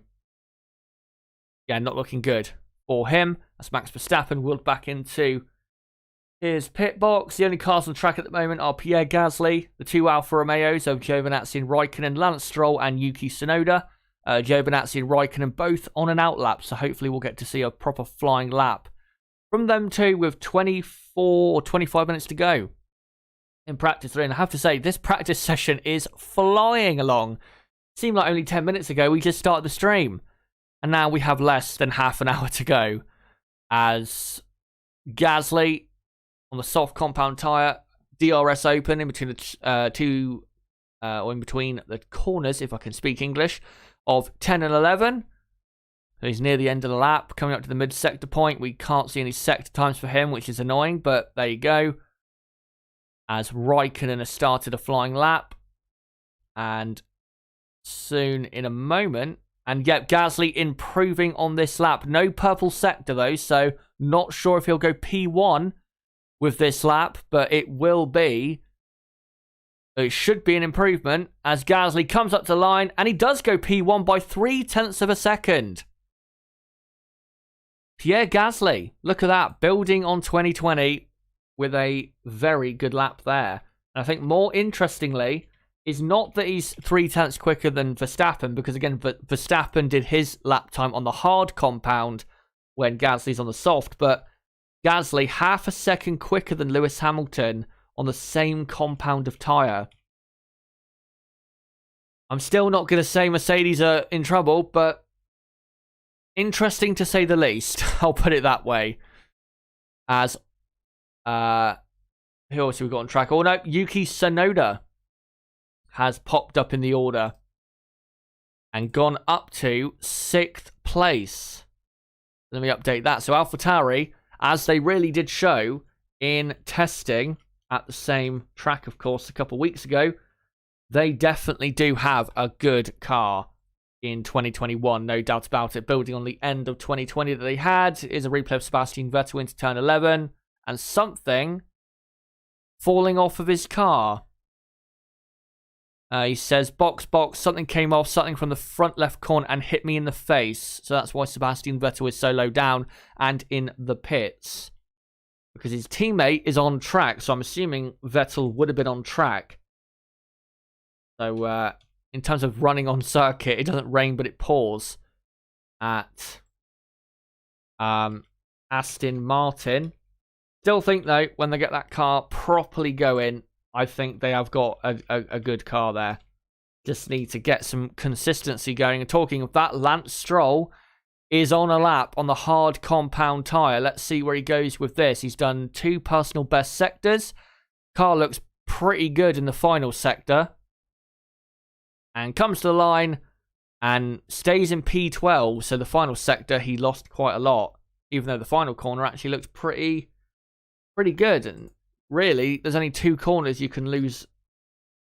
yeah, not looking good for him. As Max Verstappen wheeled back into his pit box. The only cars on track at the moment are Pierre Gasly, the 2 Alfa Romeos of Giovinazzi and Raikkonen, Lance Stroll and Yuki Sonoda. Giovinazzi and Raikkonen both on an outlap, so hopefully we'll get to see a proper flying lap from them two with 24 or 25 minutes to go in practice 3. And I have to say, this practice session is flying along. It seemed like only 10 minutes ago we just started the stream, and now we have less than half an hour to go, as Gasly on the soft compound tyre, DRS open in between the two or in between the corners, if I can speak English, of 10 and 11. So he's near the end of the lap, coming up to the mid-sector point. We can't see any sector times for him, which is annoying, but there you go. As Raikkonen has started a flying lap. And soon, in a moment, and yep, Gasly improving on this lap. No purple sector, though, so not sure if he'll go P1 with this lap, but it will be. It should be an improvement as Gasly comes up to the line, and he does go P1 by 0.3 of a second. Pierre Gasly, look at that, building on 2020 with a very good lap there. And I think more interestingly is not that he's 0.3 quicker than Verstappen, because again, Verstappen did his lap time on the hard compound when Gasly's on the soft, but Gasly half a second quicker than Lewis Hamilton on the same compound of tyre. I'm still not going to say Mercedes are in trouble, but interesting to say the least. I'll put it that way. As, who else have we got on track? Oh no, Yuki Sonoda has popped up in the order and gone up to 6th place. Let me update that. So AlphaTauri, as they really did show in testing at the same track, of course, a couple of weeks ago, they definitely do have a good car in 2021, no doubt about it. Building on the end of 2020 that they had is a replay of Sebastian Vettel into turn 11 and something falling off of his car. He says, box, something came off, something from the front left corner and hit me in the face. So that's why Sebastian Vettel is so low down and in the pits. Because his teammate is on track, so I'm assuming Vettel would have been on track. So, in terms of running on circuit, it doesn't rain, but it pours at Aston Martin. Still think, though, when they get that car properly going, I think they have got a good car there. Just need to get some consistency going. And talking of that, Lance Stroll is on a lap on the hard compound tyre. Let's see where he goes with this. He's done 2 personal best sectors. Car looks pretty good in the final sector. And comes to the line and stays in P12. So the final sector, he lost quite a lot. Even though the final corner actually looks pretty good. And really, there's only 2 corners you can lose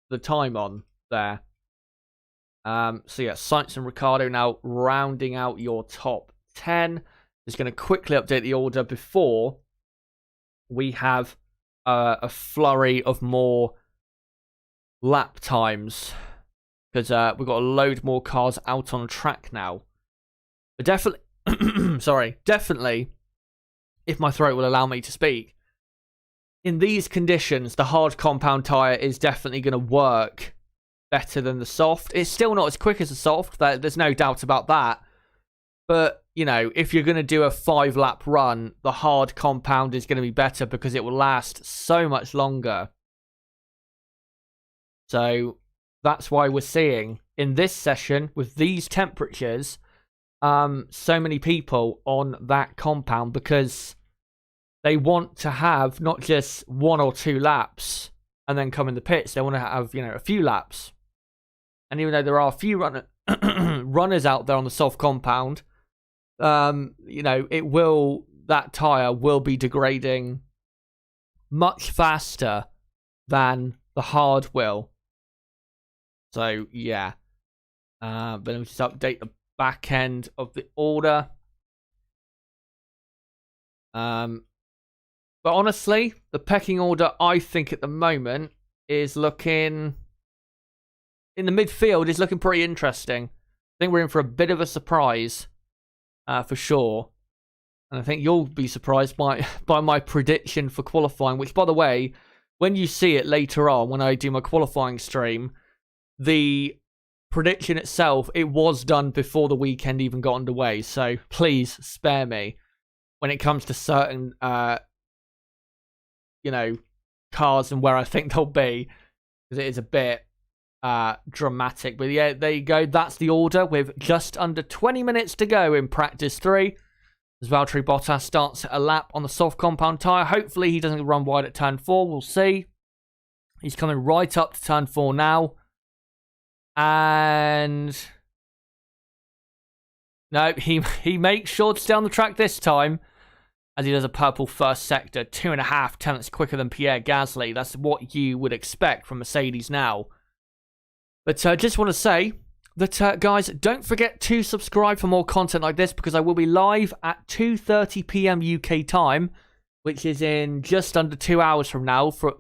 the time on there. So yeah, Sainz and Ricciardo now rounding out your top 10. Just going to quickly update the order before we have a flurry of more lap times. Because we've got a load more cars out on track now. But definitely, sorry, definitely, if my throat will allow me to speak, in these conditions, the hard compound tyre is definitely going to work better than the soft. It's still not as quick as the soft, there's no doubt about that. But, you know, if you're going to do a 5-lap run, the hard compound is going to be better because it will last so much longer. So that's why we're seeing in this session with these temperatures so many people on that compound, because they want to have not just 1 or 2 laps and then come in the pits. They want to have, you know, a few laps. And even though there are a few runners out there on the soft compound, you know, that tyre will be degrading much faster than the hard will. So, yeah. But let me just update the back end of the order. But honestly, the pecking order, I think, at the moment is looking... in the midfield, is looking pretty interesting. I think we're in for a bit of a surprise, for sure. And I think you'll be surprised by my prediction for qualifying, which, by the way, when you see it later on, when I do my qualifying stream, the prediction itself, it was done before the weekend even got underway. So please spare me when it comes to certain, you know, cars and where I think they'll be, because it is a bit dramatic. But yeah, there you go. That's the order with just under 20 minutes to go in practice 3. As Valtteri Bottas starts a lap on the soft compound tyre. Hopefully he doesn't run wide at turn 4. We'll see. He's coming right up to turn 4 now. And no, he makes sure to stay on the track this time, as he does a purple first sector, 2.5 tenths quicker than Pierre Gasly. That's what you would expect from Mercedes now. But I just want to say that, guys, don't forget to subscribe for more content like this, because I will be live at 2:30 p.m. UK time, which is in just under 2 hours from now, for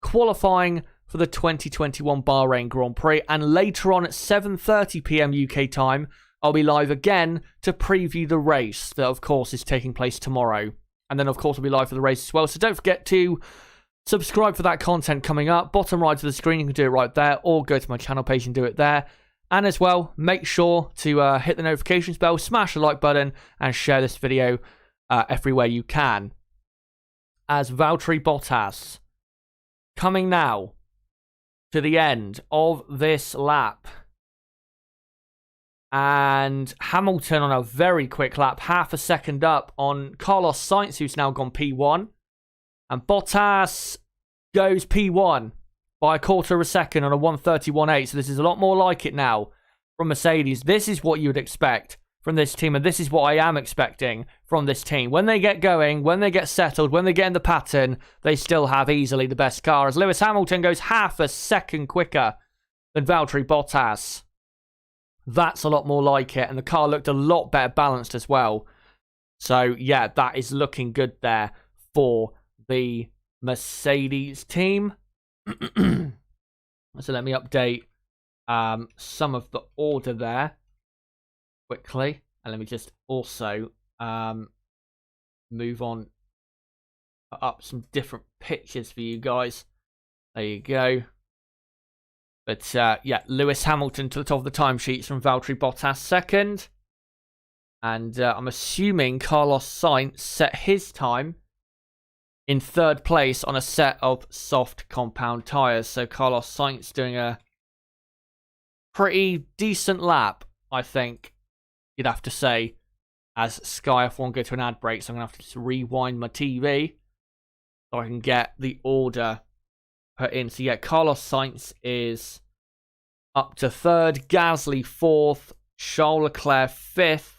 qualifying for the 2021 Bahrain Grand Prix. And later on at 7:30 p.m. UK time, I'll be live again to preview the race that, of course, is taking place tomorrow. And then, of course, I'll be live for the race as well. So don't forget to subscribe for that content coming up. Bottom right of the screen, you can do it right there, or go to my channel page and do it there. And as well, make sure to hit the notifications bell, smash the like button, and share this video everywhere you can. As Valtteri Bottas coming now to the end of this lap. And Hamilton on a very quick lap, half a second up on Carlos Sainz, who's now gone P1. And Bottas goes P1 by a quarter of a second on a 1:31.8. So this is a lot more like it now from Mercedes. This is what you would expect from this team, and this is what I am expecting from this team. When they get going, when they get settled, when they get in the pattern, they still have easily the best car, as Lewis Hamilton goes half a second quicker than Valtteri Bottas. That's a lot more like it, and the car looked a lot better balanced as well. So, yeah, that is looking good there for the Mercedes team. So let me update some of the order there quickly. And let me just also move on up some different pictures for you guys. There you go. But, yeah, Lewis Hamilton to the top of the timesheets from Valtteri Bottas second. And I'm assuming Carlos Sainz set his time in third place on a set of soft compound tyres. So Carlos Sainz doing a pretty decent lap, I think you'd have to say, as Sky F1 go to an ad break. So I'm going to have to just rewind my TV so I can get the order put in. So yeah, Carlos Sainz is up to third, Gasly fourth, Charles Leclerc fifth.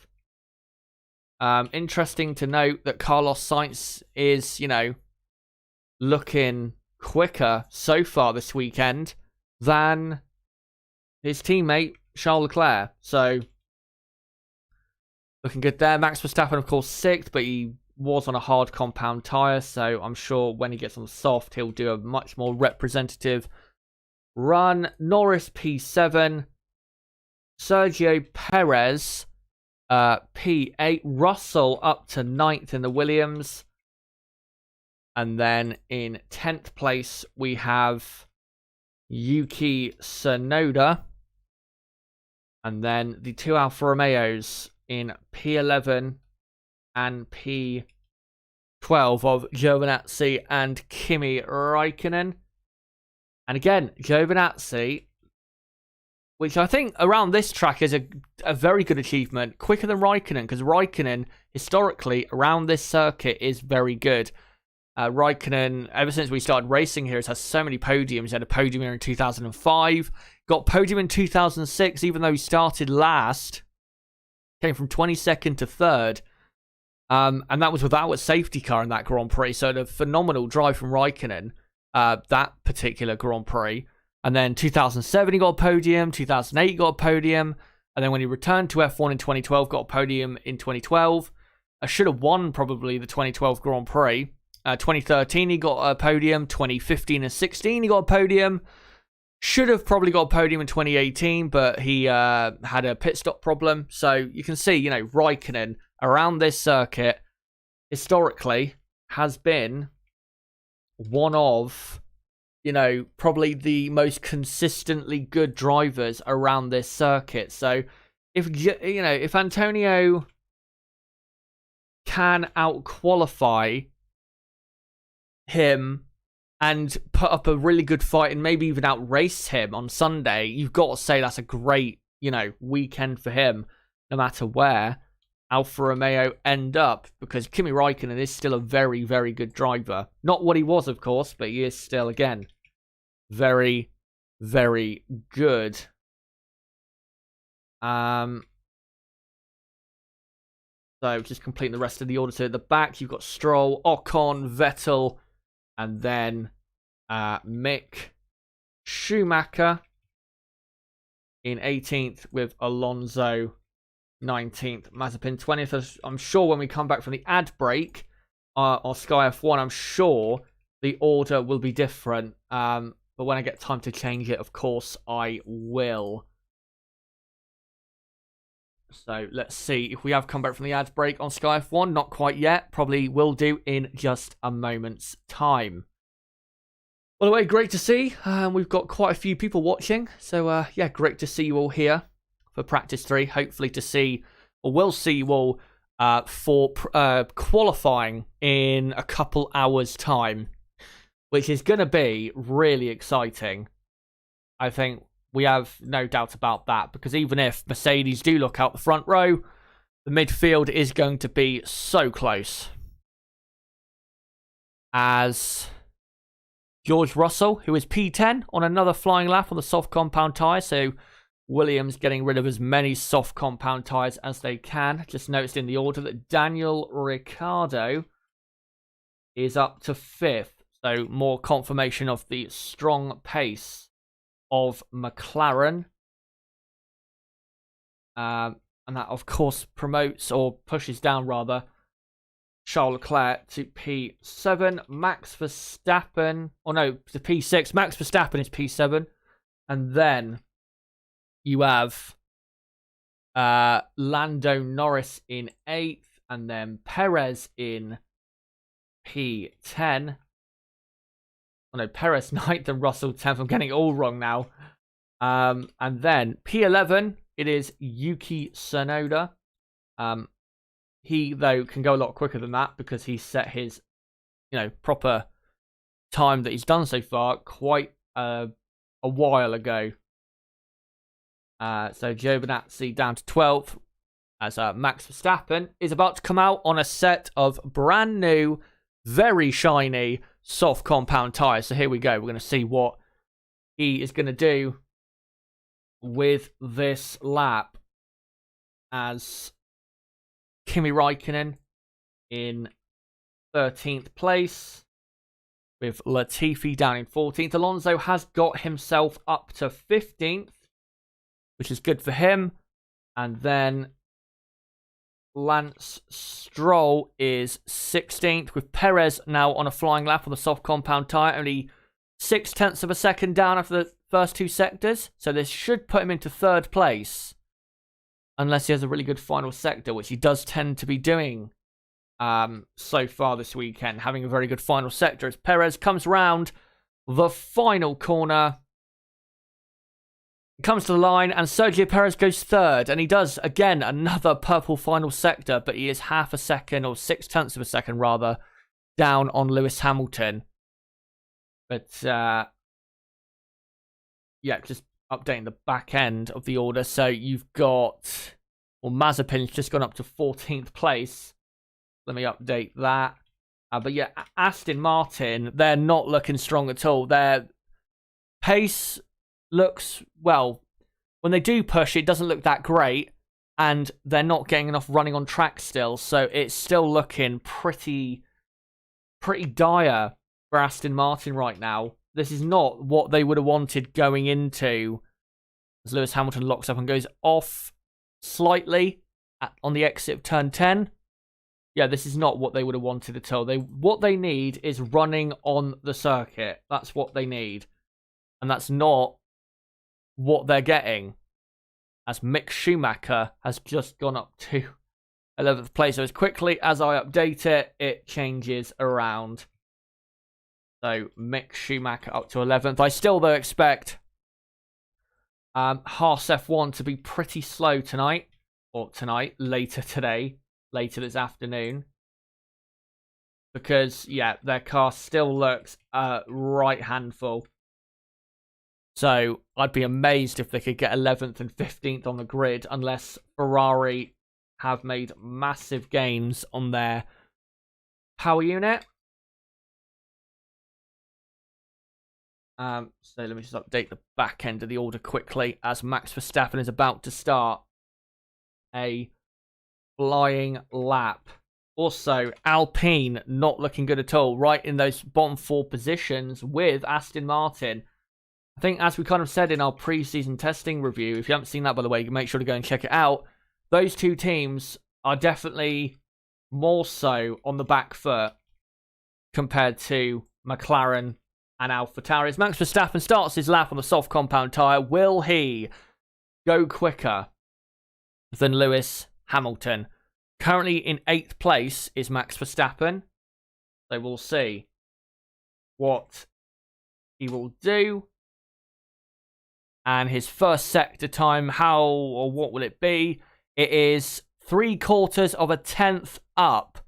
Interesting to note that Carlos Sainz is, looking quicker so far this weekend than his teammate Charles Leclerc. So, looking good there. Max Verstappen, of course, sixth, but he was on a hard compound tyre. So, I'm sure when he gets on soft, he'll do a much more representative run. Norris, P7. Sergio Perez, P8. Russell up to 9th in the Williams. And then in 10th place, we have Yuki Sonoda. And then the two Alfa Romeos in P11 and P12 of Giovinazzi and Kimi Räikkönen. And again, Giovinazzi, which I think around this track is a very good achievement. Quicker than Räikkönen, because Räikkönen, historically, around this circuit is very good. Räikkönen, ever since we started racing here, has had so many podiums. He had a podium here in 2005. Got podium in 2006, even though he started last. Came from 22nd to 3rd. And that was without a safety car in that Grand Prix. So a phenomenal drive from Räikkönen, that particular Grand Prix. And then 2007 he got a podium, 2008 he got a podium, and then when he returned to F1 in 2012, got a podium in 2012. I should have won probably the 2012 Grand Prix. 2013 he got a podium, 2015 and 16 he got a podium. Should have probably got a podium in 2018, but he had a pit stop problem. So you can see, Räikkönen around this circuit historically has been one of probably the most consistently good drivers around this circuit. So if Antonio can out-qualify him and put up a really good fight and maybe even outrace him on Sunday, you've got to say that's a great, weekend for him, no matter where Alfa Romeo end up, because Kimi Räikkönen is still a very, very good driver. Not what he was, of course, but he is still, again, very, very good. So just completing the rest of the order. So at the back, you've got Stroll, Ocon, Vettel, and then Mick Schumacher in 18th with Alonso 19th, Mazepin 20th. I'm sure when we come back from the ad break on Sky F1, I'm sure the order will be different. But when I get time to change it, of course, I will. So let's see if we have come back from the ad break on Sky F1. Not quite yet. Probably will do in just a moment's time. By the way, great to see. We've got quite a few people watching. So, yeah, great to see you all here for practice 3. Hopefully to see, or we'll see you all for qualifying in a couple hours' time, which is going to be really exciting. I think we have no doubt about that, because even if Mercedes do look out the front row, the midfield is going to be so close. As George Russell, who is P10 on another flying lap on the soft compound tyre, so Williams getting rid of as many soft compound tyres as they can. Just noticed in the order that Daniel Ricciardo is up to 5th, so more confirmation of the strong pace of McLaren. And that, of course, promotes or pushes down, rather, Charles Leclerc to P7. Max Verstappen, or no, to P6. Max Verstappen is P7. And then you have Lando Norris in 8th. And then Perez in P10. Oh no, Perez 9th and Russell 10th. I'm getting it all wrong now. And then P11, it is Yuki Sonoda. He, though, can go a lot quicker than that because he's set his, proper time that he's done so far quite a while ago. So Giovinazzi down to 12th as Max Verstappen is about to come out on a set of brand new, very shiny, soft compound tyres. So here we go. We're going to see what he is going to do with this lap as Kimi Räikkönen in 13th place with Latifi down in 14th. Alonso has got himself up to 15th, which is good for him. And then Lance Stroll is 16th, with Perez now on a flying lap on the soft compound tyre, only 0.6 of a second down after the first 2 sectors. So this should put him into 3rd place, unless he has a really good final sector, which he does tend to be doing so far this weekend, having a very good final sector as Perez comes round the final corner. Comes to the line, and Sergio Perez goes 3rd, and he does, again, another purple final sector, but he is 0.5 second, or 0.6 of a second, rather, down on Lewis Hamilton. But, yeah, just updating the back end of the order. So you've got, well, Mazepin's just gone up to 14th place. Let me update that. But yeah, Aston Martin, they're not looking strong at all. Their pace looks, well, when they do push, it doesn't look that great, and they're not getting enough running on track still, so it's still looking pretty dire for Aston Martin right now. This is not what they would have wanted going into, as Lewis Hamilton locks up and goes off slightly on the exit of turn 10. Yeah, this is not what they would have wanted at all. What they need is running on the circuit. That's what they need, and that's not what they're getting, as Mick Schumacher has just gone up to 11th place. So as quickly as I update it, it changes around. So Mick Schumacher up to 11th. I still, though, expect Haas F1 to be pretty slow tonight. Or tonight, later today, later this afternoon. Because, yeah, their car still looks right handful. So I'd be amazed if they could get 11th and 15th on the grid, unless Ferrari have made massive gains on their power unit. So let me just update the back end of the order quickly as Max Verstappen is about to start a flying lap. Also, Alpine not looking good at all, right in those bottom 4 positions with Aston Martin. I think, as we kind of said in our pre-season testing review, if you haven't seen that, by the way, you can make sure to go and check it out. Those two teams are definitely more so on the back foot compared to McLaren and AlphaTauri. As Max Verstappen starts his lap on the soft compound tyre, will he go quicker than Lewis Hamilton? Currently in 8th place is Max Verstappen. So we'll see what he will do. And his first sector time, how or what will it be? It is 3/4 of a tenth up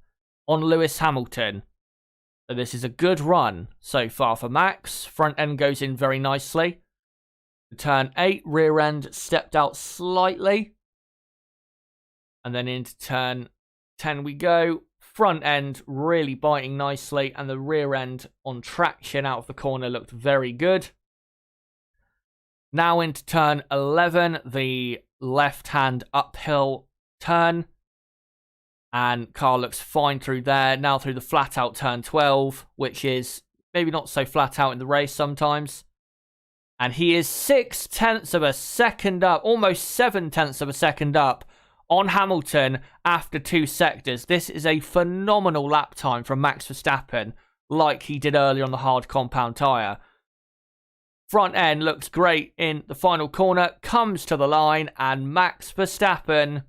on Lewis Hamilton. So this is a good run so far for Max. Front end goes in very nicely. Turn 8, rear end stepped out slightly. And then into turn 10 we go. Front end really biting nicely. And the rear end on traction out of the corner looked very good. Now into turn 11, the left-hand uphill turn. And car looks fine through there. Now through the flat-out turn 12, which is maybe not so flat-out in the race sometimes. And he is 6/10 of a second up, almost 7/10 of a second up on Hamilton after 2 sectors. This is a phenomenal lap time from Max Verstappen, like he did earlier on the hard compound tyre. Front end looks great in the final corner, comes to the line, and Max Verstappen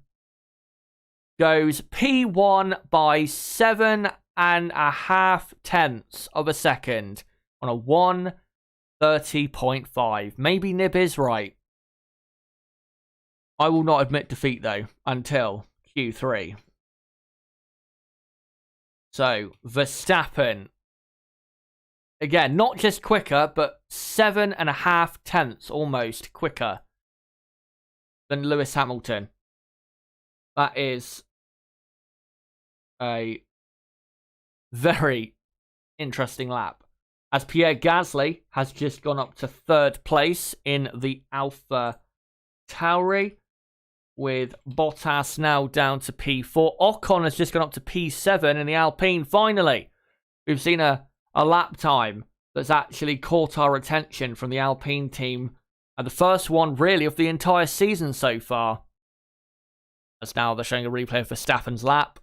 goes P1 by 7.5 of a second on a 1:30.5. Maybe Nib is right. I will not admit defeat, though, until Q3. So, Verstappen, again, not just quicker, but 7.5 almost quicker than Lewis Hamilton. That is a very interesting lap. As Pierre Gasly has just gone up to 3rd place in the AlphaTauri, with Bottas now down to P4. Ocon has just gone up to P7 in the Alpine. Finally, we've seen a lap time that's actually caught our attention from the Alpine team. And the first one, really, of the entire season so far. As now they're showing a replay of Verstappen's lap.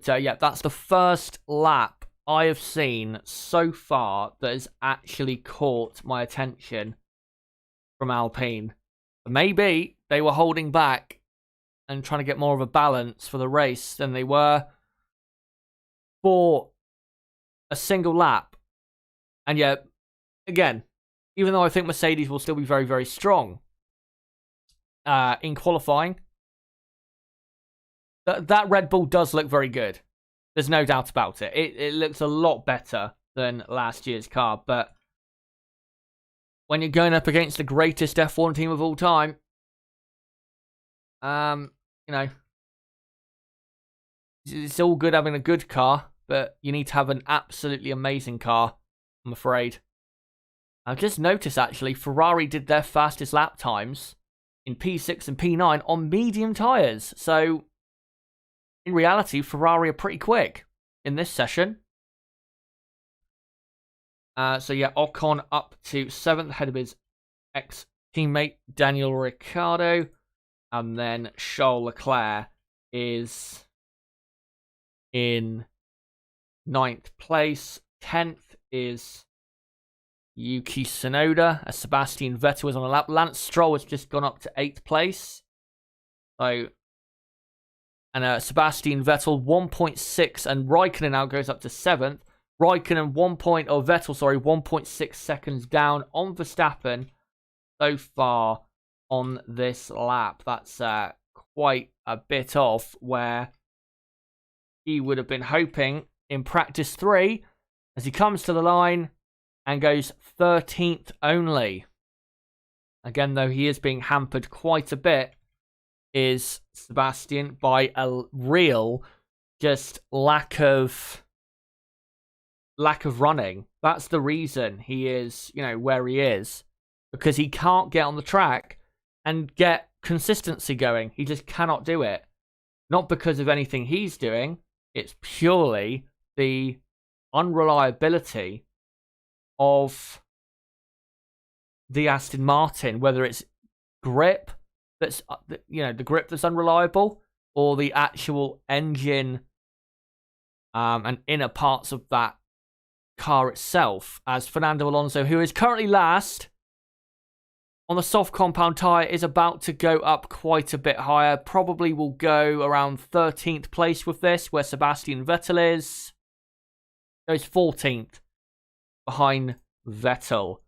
So, yeah, that's the first lap I have seen so far that has actually caught my attention from Alpine. Maybe they were holding back and trying to get more of a balance for the race than they were for a single lap. And yet, again, even though I think Mercedes will still be very, very strong in qualifying, that Red Bull does look very good. There's no doubt about it. It looks a lot better than last year's car, but when you're going up against the greatest F1 team of all time, it's all good having a good car, but you need to have an absolutely amazing car, I'm afraid. I've just noticed, actually, Ferrari did their fastest lap times in P6 and P9 on medium tyres. So, in reality, Ferrari are pretty quick in this session. So yeah, Ocon up to 7th, ahead of his ex-teammate Daniel Ricciardo. And then Charles Leclerc is in 9th place. 10th is Yuki Sonoda, as Sebastian Vettel was on a lap. Lance Stroll has just gone up to 8th place. So, and Sebastian Vettel 1.6, and Raikkonen now goes up to 7th. Raikkonen 1.6 seconds down on Verstappen so far on this lap. That's quite a bit off where he would have been hoping in practice 3 as he comes to the line and goes 13th only. Again, though, he is being hampered quite a bit, is Sebastian, by a real just lack of lack of running. That's the reason he is, where he is. Because he can't get on the track and get consistency going. He just cannot do it. Not because of anything he's doing. It's purely the unreliability of the Aston Martin, whether it's grip that's the grip that's unreliable, or the actual engine and inner parts of that car itself. As Fernando Alonso, who is currently last on the soft compound tyre, is about to go up quite a bit higher. Probably will go around 13th place with this, where Sebastian Vettel is. Goes 14th behind Vettel.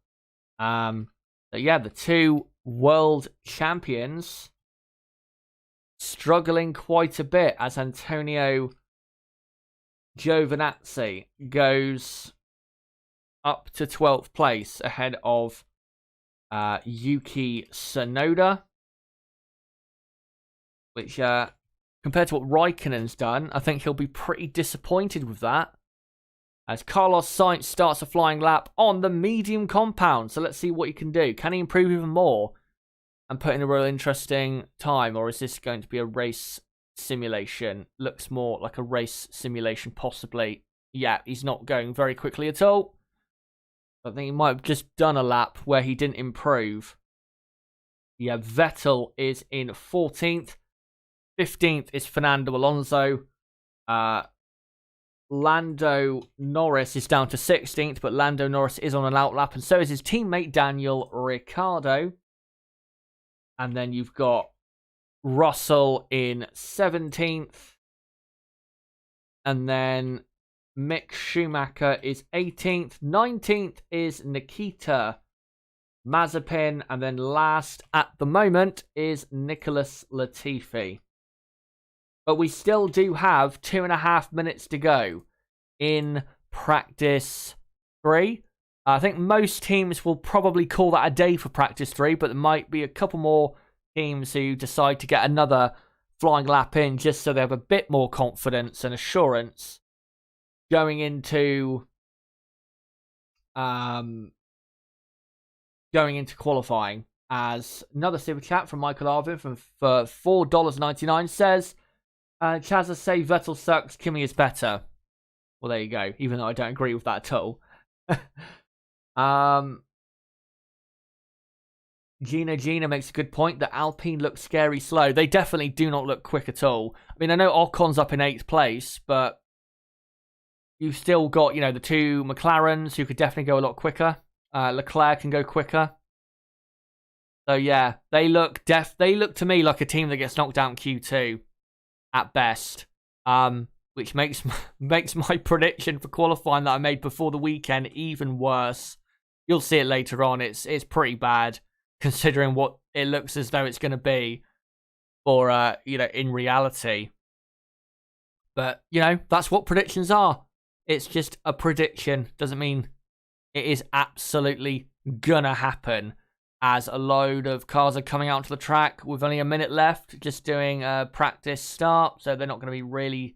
But yeah, the two world champions struggling quite a bit as Antonio Giovinazzi goes up to 12th place ahead of Yuki Sonoda, which compared to what Raikkonen's done, I think he'll be pretty disappointed with that. As Carlos Sainz starts a flying lap on the medium compound. So let's see what he can do. Can he improve even more and put in a real interesting time? Or is this going to be a race simulation? Looks more like a race simulation, possibly. Yeah, he's not going very quickly at all. I think he might have just done a lap where he didn't improve. Yeah, Vettel is in 14th. 15th is Fernando Alonso. Lando Norris is down to 16th, but Lando Norris is on an outlap, and so is his teammate Daniel Ricciardo. And then you've got Russell in 17th. And then Mick Schumacher is 18th. 19th is Nikita Mazepin. And then last at the moment is Nicholas Latifi. But we still do have 2.5 minutes to go in practice 3. I think most teams will probably call that a day for practice 3, but there might be a couple more teams who decide to get another flying lap in just so they have a bit more confidence and assurance going into qualifying. As another super chat from Michael Arvin for $4.99 says, Chazza say Vettel sucks, Kimi is better. Well, there you go, even though I don't agree with that at all. Gina makes a good point that Alpine looks scary slow. They definitely do not look quick at all. I mean, I know Ocon's up in 8th place, but you've still got, the two McLarens who could definitely go a lot quicker. Leclerc can go quicker. So yeah, they look to me like a team that gets knocked out in Q2 at best. Which makes my prediction for qualifying that I made before the weekend even worse. You'll see it later on. It's pretty bad considering what it looks as though it's going to be for in reality. But that's what predictions are. It's just a prediction. Doesn't mean it is absolutely gonna happen. As a load of cars are coming out to the track with only a minute left, just doing a practice start, so they're not going to be really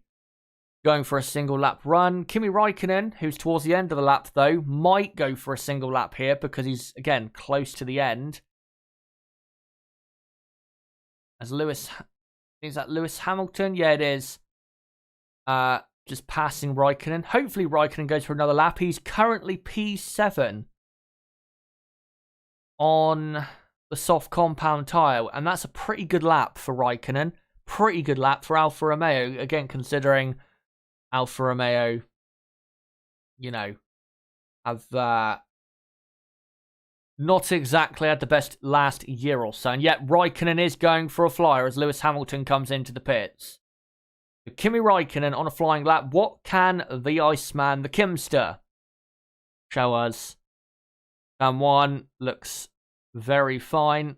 going for a single lap run. Kimi Raikkonen, who's towards the end of the lap though, might go for a single lap here because he's, again, close to the end. As Lewis, is that Lewis Hamilton? Yeah, it is. Just passing Raikkonen. Hopefully Raikkonen goes for another lap. He's currently P7 on the soft compound tyre, and that's a pretty good lap for Raikkonen. Pretty good lap for Alfa Romeo, again, considering Alfa Romeo, have not exactly had the best last year or so, and yet Raikkonen is going for a flyer as Lewis Hamilton comes into the pits. So Kimi Raikkonen on a flying lap. What can the Iceman, the Kimster, show us? And one looks very fine.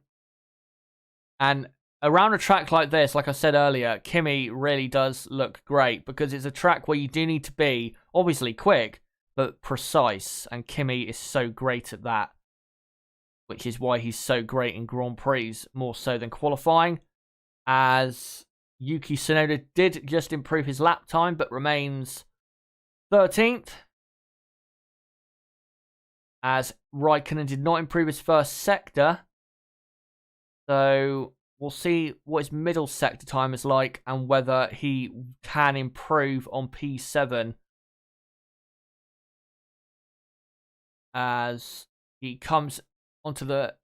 And around a track like this, like I said earlier, Kimi really does look great because it's a track where you do need to be, obviously, quick, but precise. And Kimi is so great at that, which is why he's so great in Grand Prix, more so than qualifying. As Yuki Sonoda did just improve his lap time, but remains 13th. as Raikkonen did not improve his first sector. So we'll see what his middle sector time is like and whether he can improve on P7 as he comes onto the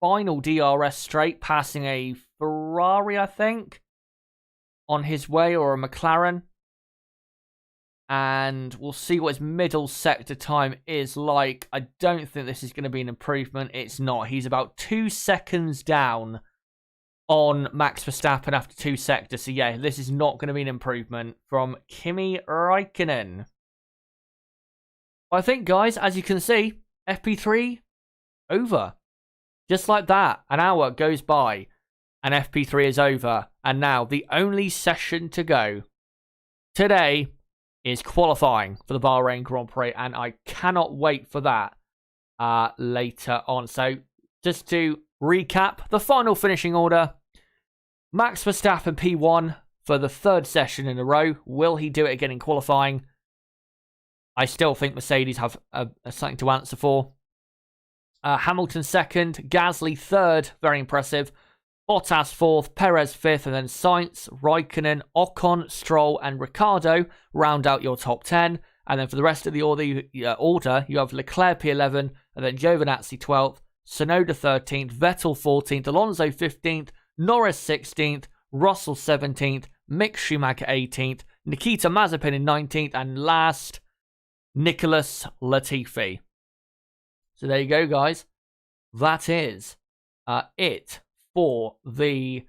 final DRS straight, passing a Ferrari, I think, on his way, or a McLaren. And we'll see what his middle sector time is like. I don't think this is going to be an improvement. It's not. He's about 2 seconds down on Max Verstappen after 2 sectors. So yeah, this is not going to be an improvement from Kimi Raikkonen. I think, guys, as you can see, FP3 over. Just like that, an hour goes by and FP3 is over. And now the only session to go today is qualifying for the Bahrain Grand Prix, and I cannot wait for that later on. So just to recap, the final finishing order: Max Verstappen P1 for the 3rd session in a row. Will he do it again in qualifying? I still think Mercedes have something to answer for. Hamilton 2nd, Gasly 3rd, very impressive. Bottas 4th, Perez 5th, and then Sainz, Raikkonen, Ocon, Stroll, and Ricciardo round out your top 10. And then for the rest of the order, you have Leclerc P11, and then Giovinazzi 12th, Sonoda 13th, Vettel 14th, Alonso 15th, Norris 16th, Russell 17th, Mick Schumacher 18th, Nikita Mazepin in 19th, and last, Nicholas Latifi. So there you go, guys. That is it for the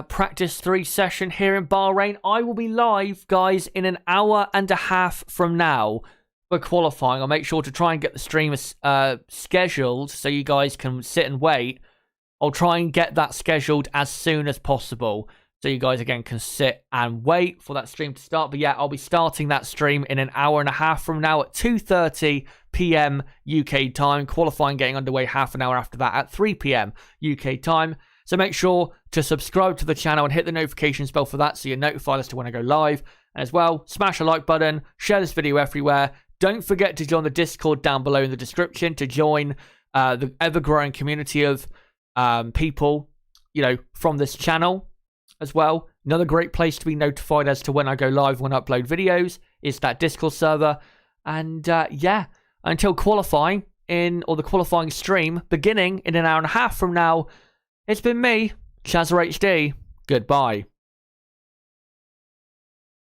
practice 3 session here in Bahrain. I will be live, guys, in an hour and a half from now for qualifying. I'll make sure to try and get the stream scheduled so you guys can sit and wait. I'll try and get that scheduled as soon as possible so you guys, again, can sit and wait for that stream to start. But yeah, I'll be starting that stream in an hour and a half from now at 2:30 p.m. UK time. Qualifying getting underway half an hour after that at 3 p.m. UK time. So make sure to subscribe to the channel and hit the notifications bell for that so you're notified as to when I go live. And as well, smash a like button, share this video everywhere. Don't forget to join the Discord down below in the description to join the ever-growing community of people, from this channel as well. Another great place to be notified as to when I go live, when I upload videos, is that Discord server. And yeah, until qualifying or the qualifying stream beginning in an hour and a half from now, it's been me, Chazza HD. Goodbye.